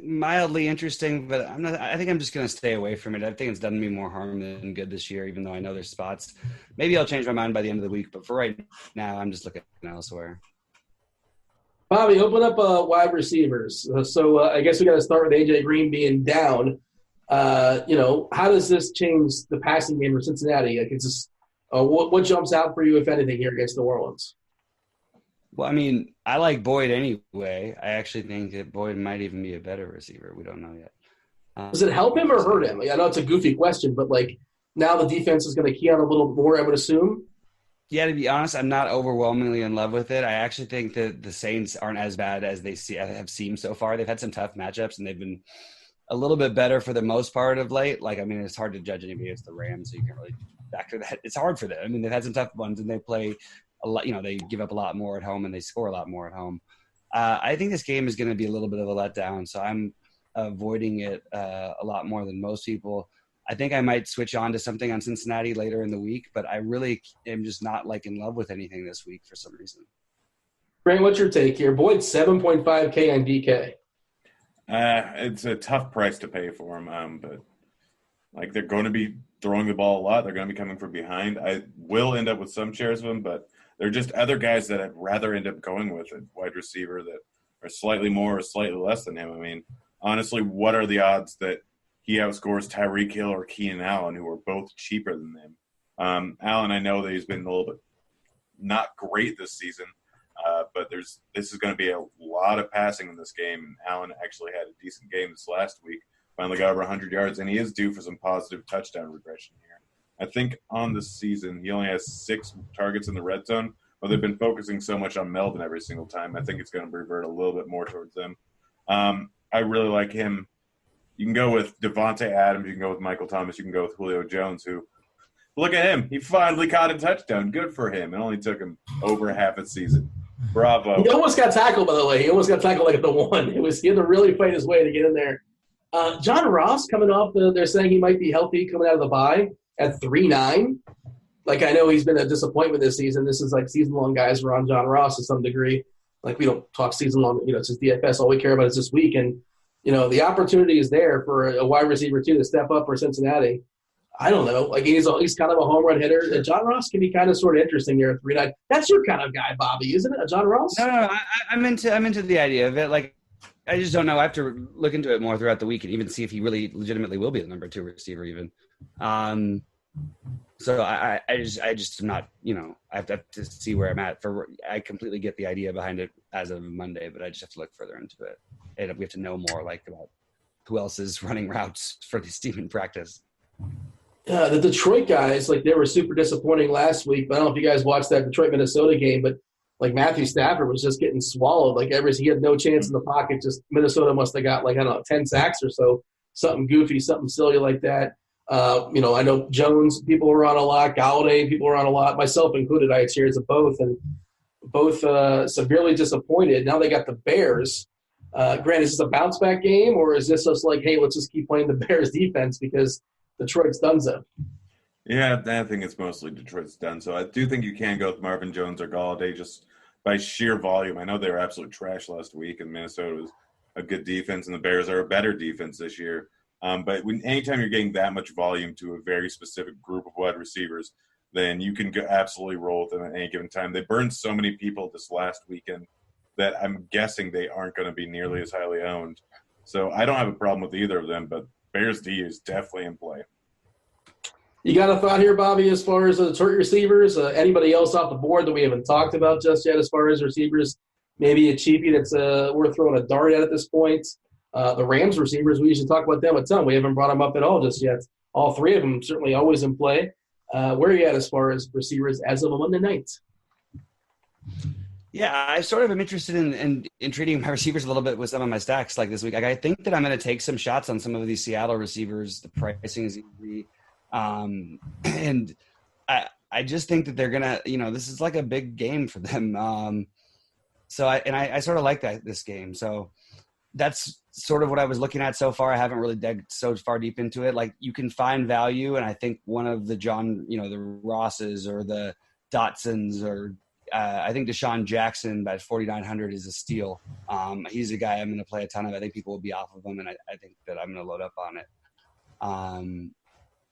Mildly interesting, but I think I'm just going to stay away from it. I think it's done me more harm than good this year, even though I know there's spots. Maybe I'll change my mind by the end of the week, but for right now, I'm just looking elsewhere.
Bobby, open up wide receivers. So I guess we got to start with AJ Green being down. How does this change the passing game for Cincinnati? Like, it's just what jumps out for you, if anything, here against New Orleans?
Well, I mean, I like Boyd anyway. I actually think that Boyd might even be a better receiver. We don't know yet.
Does it help him or hurt him? I know it's a goofy question, but now the defense is going to key on a little more, I would assume.
Yeah, to be honest, I'm not overwhelmingly in love with it. I actually think that the Saints aren't as bad as they have seemed so far. They've had some tough matchups, and they've been a little bit better for the most part of late. It's hard to judge anybody against the Rams, so you can't really factor that. It's hard for them. I mean, they've had some tough ones, and they play a lot. They give up a lot more at home, and they score a lot more at home. I think this game is going to be a little bit of a letdown, so I'm avoiding it a lot more than most people. I think I might switch on to something on Cincinnati later in the week, but I really am just not in love with anything this week for some reason.
Grant, what's your take here? Boyd, 7.5K on DK.
It's a tough price to pay for him, but they're going to be throwing the ball a lot. They're going to be coming from behind. I will end up with some shares of him, but they're just other guys that I'd rather end up going with a wide receiver that are slightly more or slightly less than him. I mean, honestly, what are the odds that he outscores Tyreek Hill or Keenan Allen, who are both cheaper than him? Allen, I know that he's been a little bit not great this season, but this is going to be a lot of passing in this game, and Allen actually had a decent game this last week. Finally got over 100 yards, and he is due for some positive touchdown regression here. I think on the season he only has 6 targets in the red zone, but they've been focusing so much on Melvin every single time. I think it's going to revert a little bit more towards them. I really like him. You can go with Devontae Adams. You can go with Michael Thomas. You can go with Julio Jones, who, look at him. He finally caught a touchdown. Good for him. It only took him over half a season. Bravo.
He almost got tackled, by the way. He almost got tackled at the 1. He had to really fight his way to get in there. John Ross coming off they're saying he might be healthy coming out of the bye at 3.9. I know he's been a disappointment this season. This is season-long guys were on John Ross to some degree. We don't talk season-long. It's just DFS. All we care about is this week. And, the opportunity is there for a wide receiver, too, to step up for Cincinnati. I don't know. He's kind of a home run hitter. And John Ross can be kind of sort of interesting there at 3.9. That's your kind of guy, Bobby, isn't it? John Ross?
No. I'm into the idea of it. I just don't know. I have to look into it more throughout the week and even see if he really legitimately will be the number 2 receiver even. So I just am not, I have to see where I'm at. I completely get the idea behind it as of Monday, but I just have to look further into it. And we have to know more about who else is running routes for this team in practice.
The Detroit guys, they were super disappointing last week. But I don't know if you guys watched that Detroit-Minnesota game, but Matthew Stafford was just getting swallowed. He had no chance in the pocket. Just Minnesota must have got 10 sacks or so, something goofy, something silly like that. I know Jones, people were on a lot. Galladay, people were on a lot. Myself included, I had shares of both, and both severely disappointed. Now they got the Bears. Grant, is this a bounce-back game, or is this just hey, let's just keep playing the Bears defense because Detroit's done so?
Yeah, I think it's mostly Detroit's done so. I do think you can go with Marvin Jones or Galladay just by sheer volume. I know they were absolute trash last week, and Minnesota was a good defense, and the Bears are a better defense this year. But anytime you're getting that much volume to a very specific group of wide receivers, then you can absolutely roll with them at any given time. They burned so many people this last weekend that I'm guessing they aren't going to be nearly as highly owned. So I don't have a problem with either of them, but Bears D is definitely in play.
You got a thought here, Bobby, as far as the receivers? Anybody else off the board that we haven't talked about just yet as far as receivers? Maybe a cheapie that's worth throwing a dart at this point. The Rams receivers, we usually talk about them a ton. We haven't brought them up at all just yet. All three of them certainly always in play. Where are you at as far as receivers as of a Monday night?
Yeah, I sort of am interested in treating my receivers a little bit with some of my stacks like this week. Like, I think that I'm going to take some shots on some of these Seattle receivers. The pricing is easy. And I just think that they're going to, this is like a big game for them. So I sort of like this game. So that's sort of what I was looking at so far. I haven't really dug so far deep into it. Like, you can find value. And I think one of the the Rosses or the Dotsons or I think Deshaun Jackson at 4,900 is a steal. He's a guy I'm going to play a ton of. I think people will be off of him, and I think that I'm going to load up on it.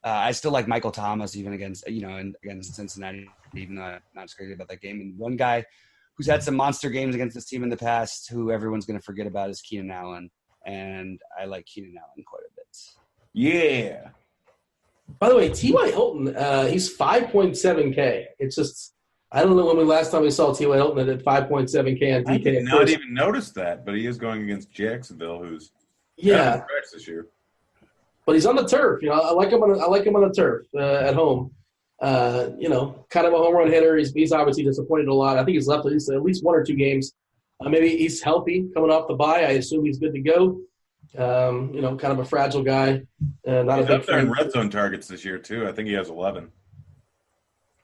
I still like Michael Thomas even against Cincinnati, even though I'm not crazy about that game. And one guy who's had some monster games against this team in the past who everyone's going to forget about is Keenan Allen, and I like Keenan Allen quite a bit.
Yeah.
By the way, T.Y. Hilton, he's 5.7K. It's just – I don't know when last time we saw T.Y. Hilton at 5.7K on DK.
I did not even notice that, but he is going against Jacksonville, who's this year.
But he's on the turf. I like him on the turf at home. Kind of a home run hitter. He's obviously disappointed a lot. I think he's left at least one or two games. Maybe he's healthy coming off the bye. I assume he's good to go. Kind of a fragile guy. Not
he's
a big
up there in
fan.
red zone targets this year too. I think he has 11.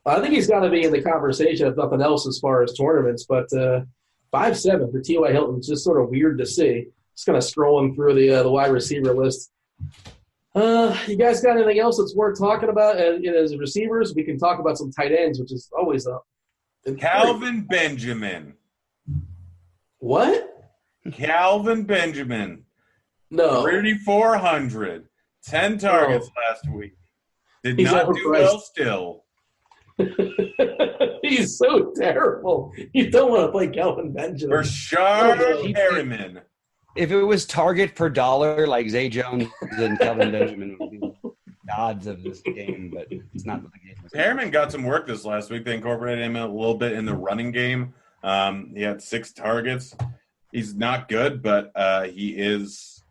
I think he's got to be in the conversation, if nothing else, as far as tournaments. But 5.7 for T.Y. Hilton is just sort of weird to see. Just kind of scrolling through the wide receiver list. You guys got anything else that's worth talking about as receivers? We can talk about some tight ends, which is always
Calvin Benjamin.
What?
Calvin Benjamin.
No.
3,400. 10 targets last week. He's not do well still.
He's so terrible. You don't want to play Calvin Benjamin.
Rashard Perriman.
If it was target per dollar like Zay Jones and Calvin Benjamin would be the odds of this game, but it's not what the game is.
Perriman got some work this last week. They incorporated him a little bit in the running game. He had 6 targets. He's not good, but he is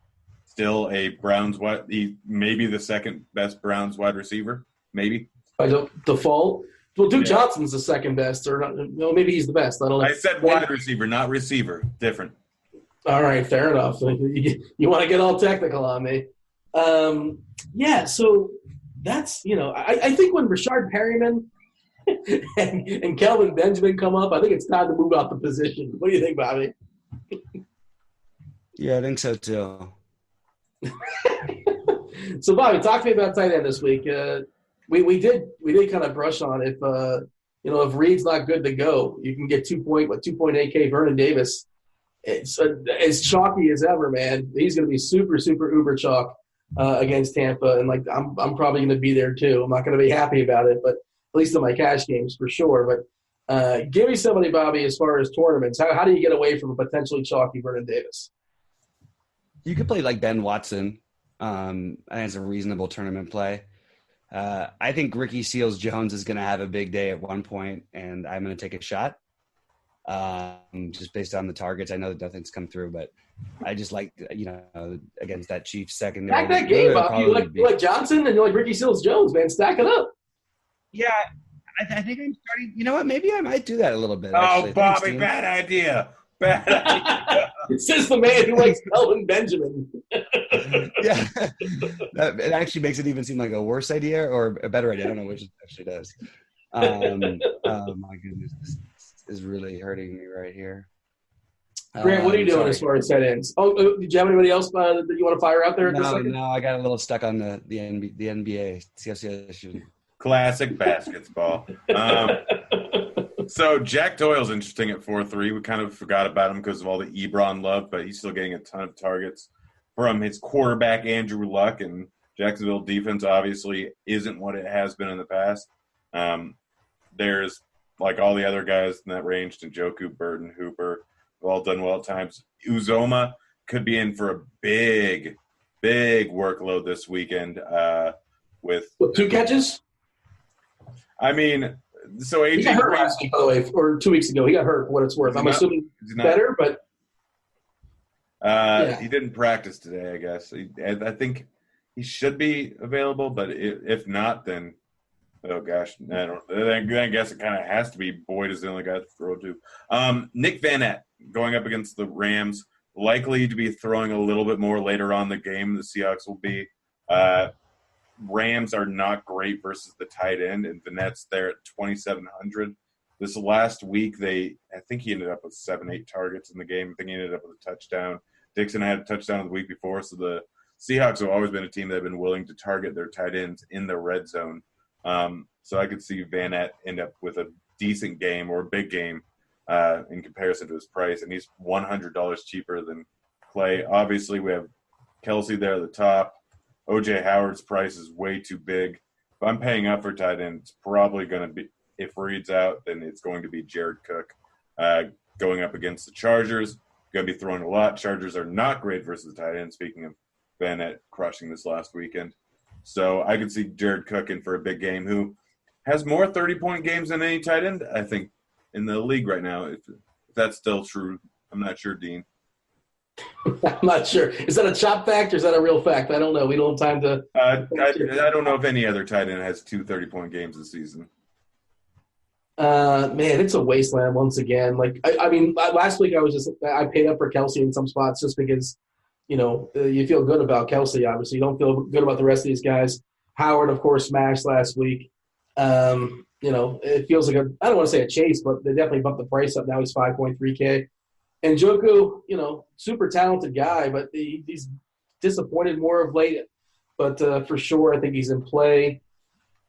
still a Browns wide. He may be the second best Browns wide receiver, maybe.
By default. Well, Duke Johnson's the second best, or not, maybe he's the best. I don't know.
I said wide receiver, not receiver. Different.
All right, fair enough. You want to get all technical on me. So that's, I think when Rashard Perriman and Kelvin Benjamin come up, I think it's time to move out the position. What do you think, Bobby?
Yeah, I think so too.
So, Bobby, talk to me about tight end this week. We did kind of brush on if Reed's not good to go, you can get 2.8K Vernon Davis. It's as chalky as ever, man. He's going to be super, super uber chalk against Tampa, and I'm probably going to be there too. I'm not going to be happy about it, but at least in my cash games for sure. But give me somebody, Bobby, as far as tournaments. How do you get away from a potentially chalky Vernon Davis?
You could play like Ben Watson. I think it's a reasonable tournament play. I think Ricky Seals-Jones is going to have a big day at one point, and I'm going to take a shot. Just based on the targets. I know that nothing's come through, but I just like, against that Chiefs secondary.
Stack that game, Bob. You like Johnson and you like Ricky Seals-Jones, man. Stack it up.
Yeah, I think I'm starting. You know what? Maybe I might do that a little bit.
Oh,
actually.
Bobby, bad idea. Bad idea.
It says the man who likes Kelvin Benjamin.
Yeah, it actually makes it even seem like a worse idea or a better idea. I don't know which it actually does. Oh my goodness, this is really hurting me right here.
Grant, what are you doing as far as tight ends? Oh, did you have anybody else that you want to fire out there?
No, I got a little stuck on the NBA CSC.
Classic basketball. So Jack Doyle's interesting at 4.3. We kind of forgot about him because of all the Ebron love, but he's still getting a ton of targets from his quarterback, Andrew Luck, and Jacksonville defense obviously isn't what it has been in the past. There's, like all the other guys in that range, Njoku, Burton, Hooper, have all done well at times. Uzoma could be in for a big, big workload this weekend. with
2 catches?
I mean, so AJ
He got hurt
Green,
last week, by the way, or 2 weeks ago. He got hurt for what it's worth. I'm assuming better, but
he didn't practice today, I guess. I think he should be available, but if not, then oh gosh, I guess it kind of has to be Boyd is the only guy to throw to. Nick Vanette going up against the Rams, likely to be throwing a little bit more later on in the game. The Seahawks will be. Rams are not great versus the tight end, and Vanette's there at 2,700. This last week, I think he ended up with 7-8 targets in the game. I think he ended up with a touchdown. Dixon had a touchdown the week before, so the Seahawks have always been a team that have been willing to target their tight ends in the red zone. So I could see Vanette end up with a decent game or a big game in comparison to his price, and he's $100 cheaper than Clay. Obviously, we have Kelsey there at the top. O.J. Howard's price is way too big. If I'm paying up for tight end, it's probably going to be – if Reed's out, then it's going to be Jared Cook going up against the Chargers. Going to be throwing a lot. Chargers are not great versus the tight end, speaking of Vanette crushing this last weekend. So I could see Jared Cook in for a big game, who has more 30-point games than any tight end, I think, in the league right now. If that's still true, I'm not sure, Dean.
I'm not sure. Is that a chop fact or is that a real fact? I don't know. We don't have time to.
I don't know if any other tight end has 2 30-point games this season.
Man, it's a wasteland once again. Like, I mean, last week I paid up for Kelsey in some spots just because, you feel good about Kelsey, obviously. You don't feel good about the rest of these guys. Howard, of course, smashed last week. It feels like I don't want to say a chase, but they definitely bumped the price up. Now he's 5.3K. And Njoku, super talented guy, but he's disappointed more of late. But for sure, I think he's in play.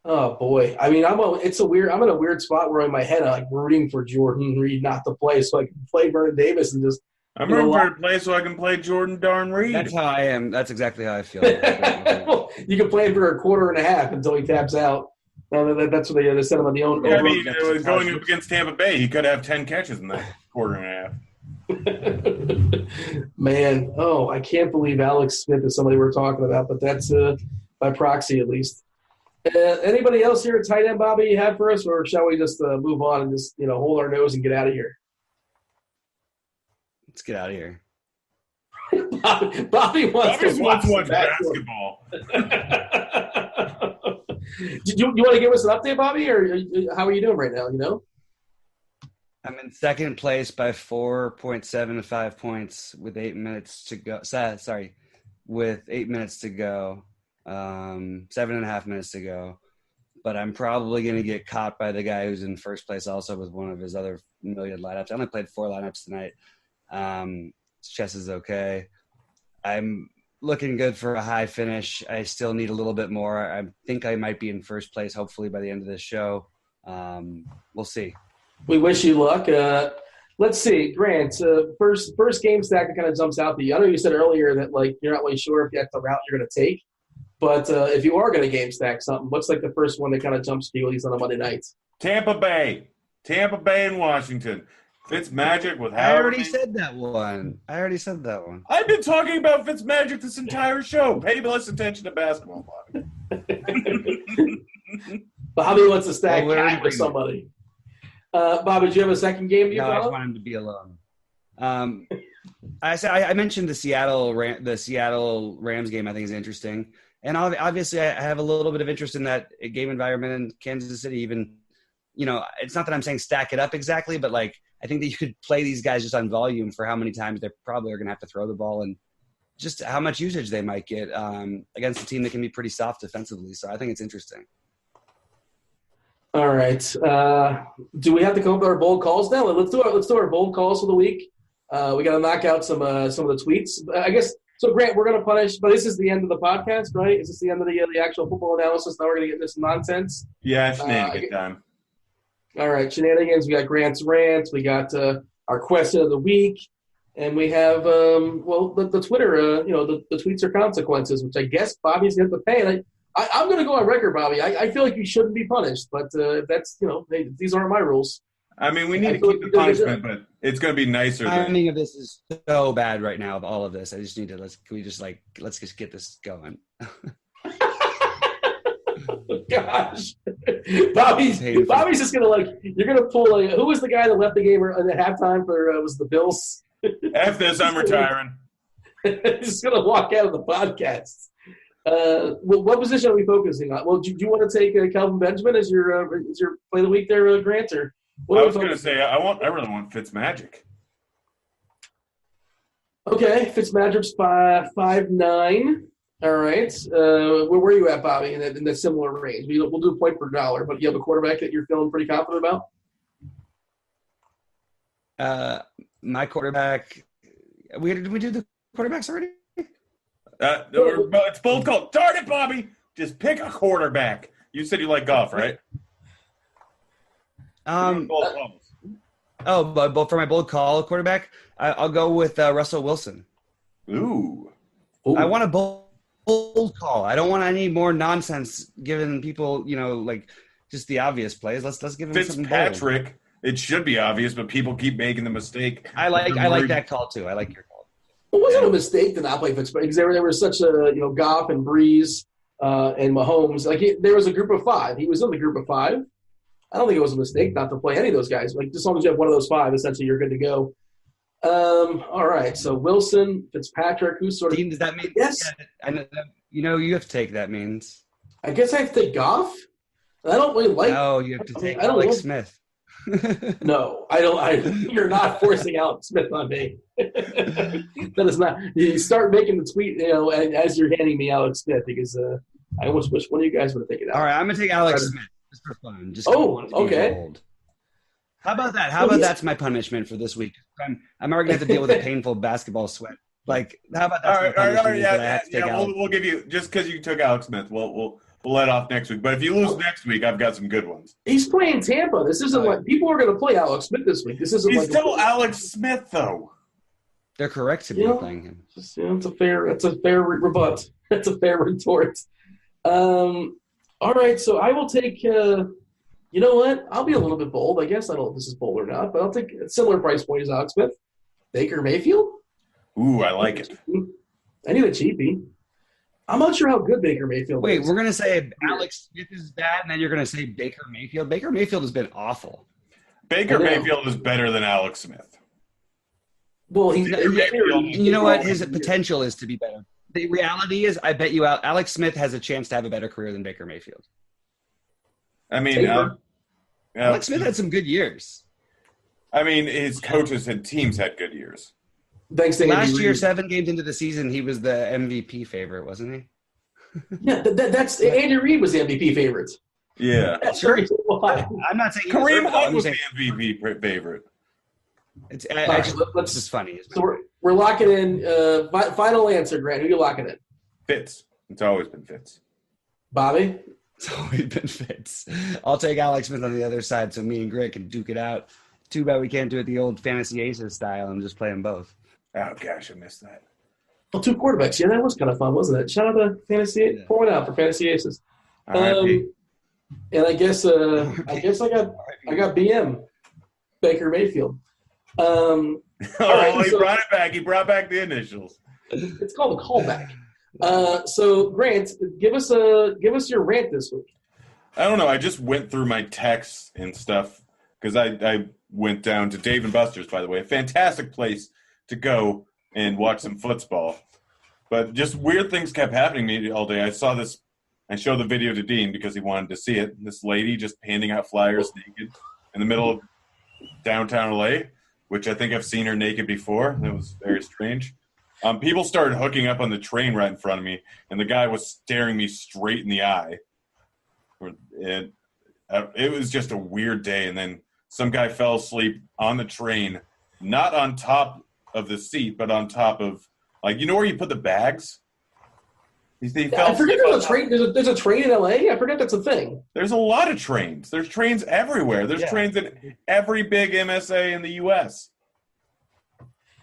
Oh boy, I mean, I'm in a weird spot where in my head I'm like rooting for Jordan Reed not to play, so I can play Vernon Davis and just.
I'm rooting for to play so I can play Jordan Darn Reed.
That's how I am. That's exactly how I feel.
Well, you can play him for a quarter and a half until he taps out. That's what they said him on the own.
Yeah, I mean, going up against Tampa Bay, he could have 10 catches in that quarter and a half.
Man, I can't believe Alex Smith is somebody we're talking about, but that's by proxy at least. Anybody else here at tight end, Bobby, you have for us, or shall we just move on and just hold our nose and get out of here?
Let's get out of here.
Bobby wants to watch
basketball.
You want to give us an update, Bobby, or how are you doing right now?
I'm in second place by 4.75 points with 8 minutes to go. With 8 minutes to go, 7.5 minutes to go. But I'm probably going to get caught by the guy who's in first place also with one of his other million lineups. I only played 4 lineups tonight. Chess is okay. I'm looking good for a high finish. I still need a little bit more. I think I might be in first place, hopefully, by the end of this show. We'll see.
We wish you luck. Let's see, Grant, first game stack that kind of jumps out to you. I know you said earlier that, you're not really sure if that's the route you're going to take. But if you are going to game stack something, looks like the first one that kind of jumps to you, at least on a Monday night.
Tampa Bay and Washington. Fitzmagic with Howard.
I already said that one.
I've been talking about Fitzmagic this entire show. Pay less attention to basketball, Bobby.
Bobby wants to stack with somebody. Bobby, do you have a second game?
No, I just want him to be alone. I mentioned the Seattle Rams game. I think is interesting, and obviously I have a little bit of interest in that game environment in Kansas City. Even, it's not that I'm saying stack it up exactly, but I think that you could play these guys just on volume for how many times they probably are going to have to throw the ball and just how much usage they might get against a team that can be pretty soft defensively. So I think it's interesting.
All right. Do we have to come up with our bold calls now? Let's do our bold calls for the week. We got to knock out some of the tweets. I guess so. Grant, we're going to punish, but this is the end of the podcast, right? Is this the end of the actual football analysis? Now we're going to get into some nonsense.
Yeah, shenanigans time.
All right, shenanigans. We got Grant's rant. We got our question of the week, and we have the Twitter. The tweets are consequences, which I guess Bobby's going to pay. And I'm going to go on record, Bobby. I feel like you shouldn't be punished, but that's these aren't my rules.
I mean, we need to keep the punishment, but it's going to be nicer.
The timing of this is so bad right now. Of all of this, I just need to let's just get this going.
Gosh. Bobby's just going to, you're going to pull, who was the guy that left the game at halftime for, was the Bills?
F this, I'm retiring.
He's going to walk out of the podcast. What position are we focusing on? Well, do you want to take Kelvin Benjamin as your play of the week there, Grant? Or
I was going to say I really want Fitzmagic. Okay,
Fitzmagic's 5'9". All right. Where were you at, Bobby, in that similar range? We'll do a point per dollar, but you have a quarterback that you're feeling pretty confident
about? My quarterback. Did we do the quarterbacks already?
It's bold call. Darn it, Bobby! Just pick a quarterback. You said you like golf, right?
But for my bold call quarterback, I'll go with Russell Wilson.
Ooh.
I want a bold call. I don't want any more nonsense giving people, just the obvious plays. Let's give him something bold.
Fitzpatrick. It should be obvious, but people keep making the mistake.
I like that call too. I like your call.
It wasn't a mistake to not play Fitzpatrick because there was such a Goff and Breeze and Mahomes. There was a group of five. He was in the group of five. I don't think it was a mistake not to play any of those guys. Just as long as you have one of those five, essentially you're good to go. All right. So Wilson, Fitzpatrick, who's sort of
Dean, does that mean?
Yes.
Yeah, you have to take that means.
I guess I have to take Goff. I don't really like.
No, you have to take Alex Smith.
No, I don't. You're not forcing Alex Smith on me. That is not. You start making the tweet, as you're handing me Alex Smith because I almost wish one of you guys would have taken it out.
All right, I'm gonna take Alex Smith just for fun.
Okay.
How about that? How about that's my punishment for this week? I'm already gonna have to deal with a painful basketball sweat. How about that?
All right. We'll give you just because you took Alex Smith. We'll let off next week. But if you lose next week, I've got some good ones.
He's playing Tampa. This isn't like people are going to play Alex Smith this week. This isn't.
He's still Alex Smith, though.
They're correct to be playing him.
It's a fair rebut. That's a fair retort. All right, so I will take. You know what? I'll be a little bit bold. I guess I don't know if this is bold or not, but I'll take a similar price point as Alex Smith. Baker Mayfield.
Ooh, I like it.
I need a cheapie. I'm not sure how good Baker Mayfield is.
Wait, we're going to say Alex Smith is bad, and then you're going to say Baker Mayfield? Baker Mayfield has been awful.
Baker Mayfield is better than Alex Smith.
Well,
you know what? His potential is to be better. The reality is, I bet you Alex Smith has a chance to have a better career than Baker Mayfield.
I mean,
Alex Smith had some good years.
I mean, his coaches and teams had good years.
Thanks to
last year, 7 games into the season, he was the MVP favorite, wasn't he?
Yeah, that's Andy Reid was the MVP favorite.
Yeah,
that's sure.
I'm not saying
Kareem Hunt was the MVP favorite.
It's just funny.
So we're locking in. Final answer, Grant. Who you locking in?
Fitz. It's always been Fitz.
Bobby.
It's always been Fitz. I'll take Alex Smith on the other side, so me and Grant can duke it out. Too bad we can't do it the old Fantasy Aces style and just play them both.
Oh, gosh, I missed that.
Well, 2 quarterbacks. Yeah, that was kind of fun, wasn't it? Shout out to Fantasy. Yeah. Pour it out for Fantasy Aces. And I guess I got BM, Baker Mayfield.
Right, he brought it back. He brought back the initials.
It's called a callback. So, Grant, give us your rant this week.
I don't know. I just went through my texts and stuff because I went down to Dave & Buster's, by the way. A fantastic place to go and watch some football. But just weird things kept happening to me all day. I saw this. I showed the video to Dean because he wanted to see it. This lady just handing out flyers naked in the middle of downtown LA, which I think I've seen her naked before. That was very strange. People started hooking up on the train right in front of me, and the guy was staring me straight in the eye. And it was just a weird day. And then some guy fell asleep on the train, not on top of the seat, but on top of, where you put the bags?
I forget there's a train. There's a train in LA. I forget that's a thing.
There's a lot of trains. There's trains everywhere. There's trains in every big MSA in the U.S.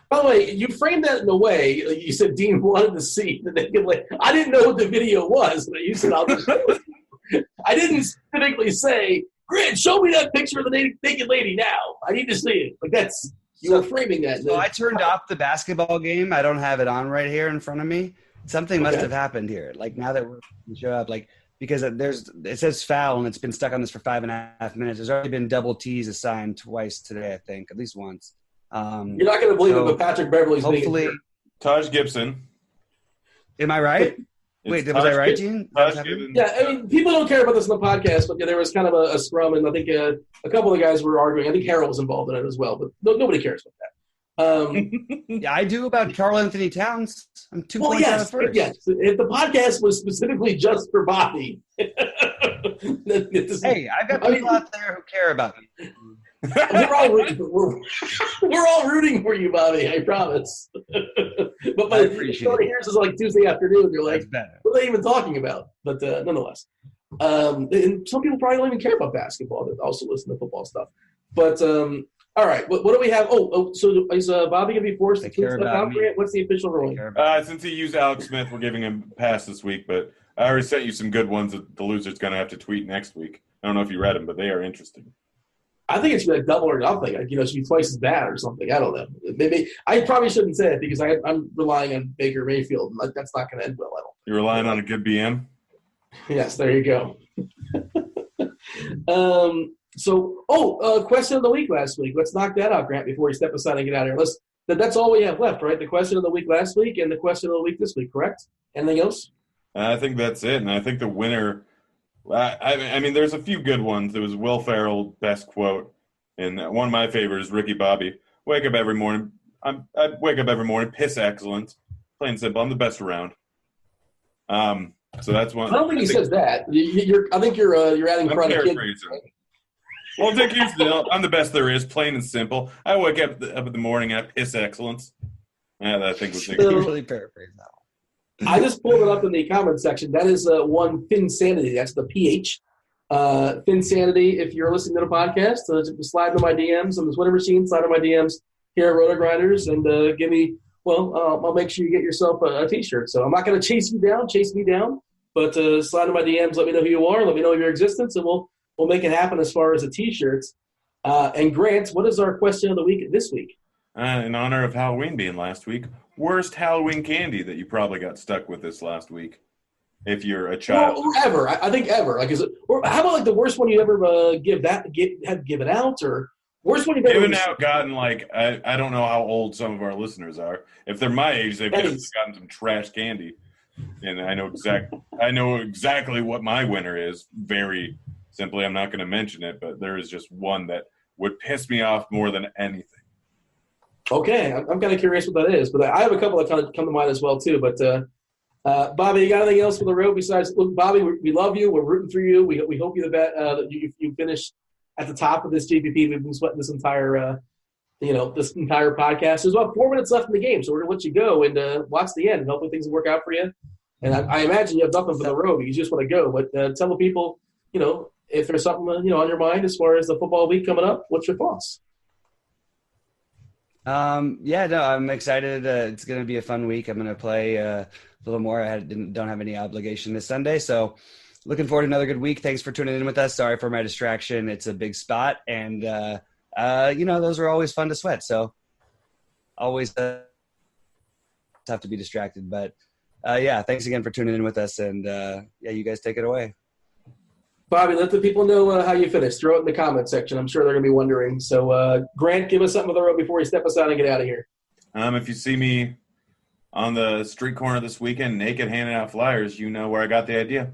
By the way, you framed that in a way. You said Dean wanted to see the naked lady. I didn't know what the video was, but you said I'll just show it. I didn't specifically say, Grant, show me that picture of the naked lady now. I need to see it. You were framing that.
So I turned off the basketball game. I don't have it on right here in front of me. Something must have happened here. Now that we're show up, because it says foul, and it's been stuck on this for 5.5 minutes. There's already been double T's assigned twice today, I think, at least once.
You're not going to believe it, but Patrick Beverly's
hopefully
Taj Gibson.
Am I right? Wait, was I right, Gene?
Yeah, I mean, people don't care about this on the podcast, but there was kind of a scrum, and I think a couple of the guys were arguing. I think Harold was involved in it as well, but nobody cares about that.
Yeah, I do about Karl Anthony Towns. I'm 2 points out of first.
Yes, if the podcast was specifically just for Bobby.
Hey, I've got people out there who care about me.
We're all rooting for you, Bobby. I promise. But my here's is like Tuesday afternoon. You're like, what are they even talking about? But nonetheless, and some people probably don't even care about basketball. They also listen to football stuff. But all right, what do we have? So is Bobby going to be forced to tweet stuff out? What's the official ruling?
Since he used Alex Smith, we're giving him a pass this week. But I already sent you some good ones that the loser's going to have to tweet next week. I don't know if you read them, but they are interesting.
I think it's like double or nothing. Like, it should be twice as bad or something. I don't know. Maybe I probably shouldn't say it because I'm relying on Baker Mayfield, and that's not going to end well. I don't.
You're relying on a good BM?
Yes, there you go. Question of the week last week. Let's knock that out, Grant, before we step aside and get out of here. That's all we have left, right? The question of the week last week and the question of the week this week, correct? Anything else?
I think that's it, and I think the winner. I mean, there's a few good ones. There was Will Ferrell, best quote, and one of my favorites, Ricky Bobby. Wake up every morning. I wake up every morning, piss excellent, plain and simple. I'm the best around. So that's one.
I don't think he says that. I think you're adding front of kid.
Well, Dick Houston, I'm the best there is, plain and simple. I wake up in the morning and I piss excellence. Yeah, that I think was
really paraphrase that one.
I just pulled it up in the comment section. That is one Finsanity. That's the PH. Finsanity, if you're listening to the podcast, slide into my DMs on the Twitter machine, slide into my DMs here at RotoGrinders, and give me, I'll make sure you get yourself a T-shirt. So I'm not going to chase me down, but slide into my DMs, let me know who you are, let me know your existence, and we'll make it happen as far as the T-shirts. And Grant, what is our question of the week this week?
In honor of Halloween being last week, worst Halloween candy that you probably got stuck with this last week, if you're a child.
Or ever. I think ever. Like, is it? Or how about like the worst one you ever have given out, or worst one you've ever
given out? Gotten like I don't know how old some of our listeners are. If they're my age, they've gotten some trash candy, and I know exactly what my winner is. Very simply, I'm not going to mention it, but there is just one that would piss me off more than anything.
Okay, I'm kind of curious what that is, but I have a couple that kind of come to mind as well too. But Bobby, you got anything else for the road besides? Look, Bobby, we love you. We're rooting for you. We hope you that you finish at the top of this GPP. We've been sweating this entire this entire podcast. There's about 4 minutes left in the game, so we're gonna let you go and watch the end. And hopefully things will work out for you. And I imagine you have nothing for the road. You just want to go, but tell the people, if there's something on your mind as far as the football week coming up. What's your thoughts?
I'm excited. It's going to be a fun week. I'm going to play a little more. Don't have any obligation this Sunday, so looking forward to another good week. Thanks for tuning in with us. Sorry for my distraction. It's a big spot, and those are always fun to sweat. So always have to be distracted. But thanks again for tuning in with us, and you guys take it away.
Bobby, let the people know how you finished. Throw it in the comment section. I'm sure they're going to be wondering. So, Grant, give us something on the road before you step aside and get out of here.
If you see me on the street corner this weekend naked handing out flyers, you know where I got the idea.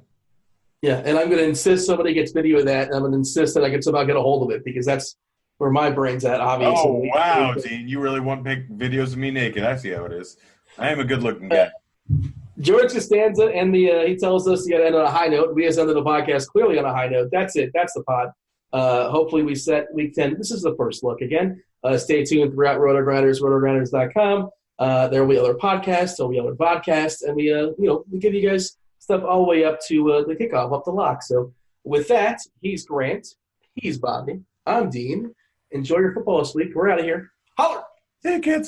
Yeah, and I'm going to insist somebody gets video of that, and I'm going to insist that I can somehow get a hold of it because that's where my brain's at, obviously.
Oh, wow, Dean. You really want to pick videos of me naked. I see how it is. I am a good-looking guy.
George Costanza, and he tells us you got to end on a high note. We just ended the podcast clearly on a high note. That's it. That's the pod. Hopefully we set week 10. This is the first look again. Stay tuned throughout RotoGrinders, RotoGrinders.com. There will be other podcasts. There will be other podcasts. And we give you guys stuff all the way up to the kickoff, up the lock. So with that, he's Grant. He's Bobby. I'm Dean. Enjoy your football this week. We're out of here. Holler!
Hey, kids.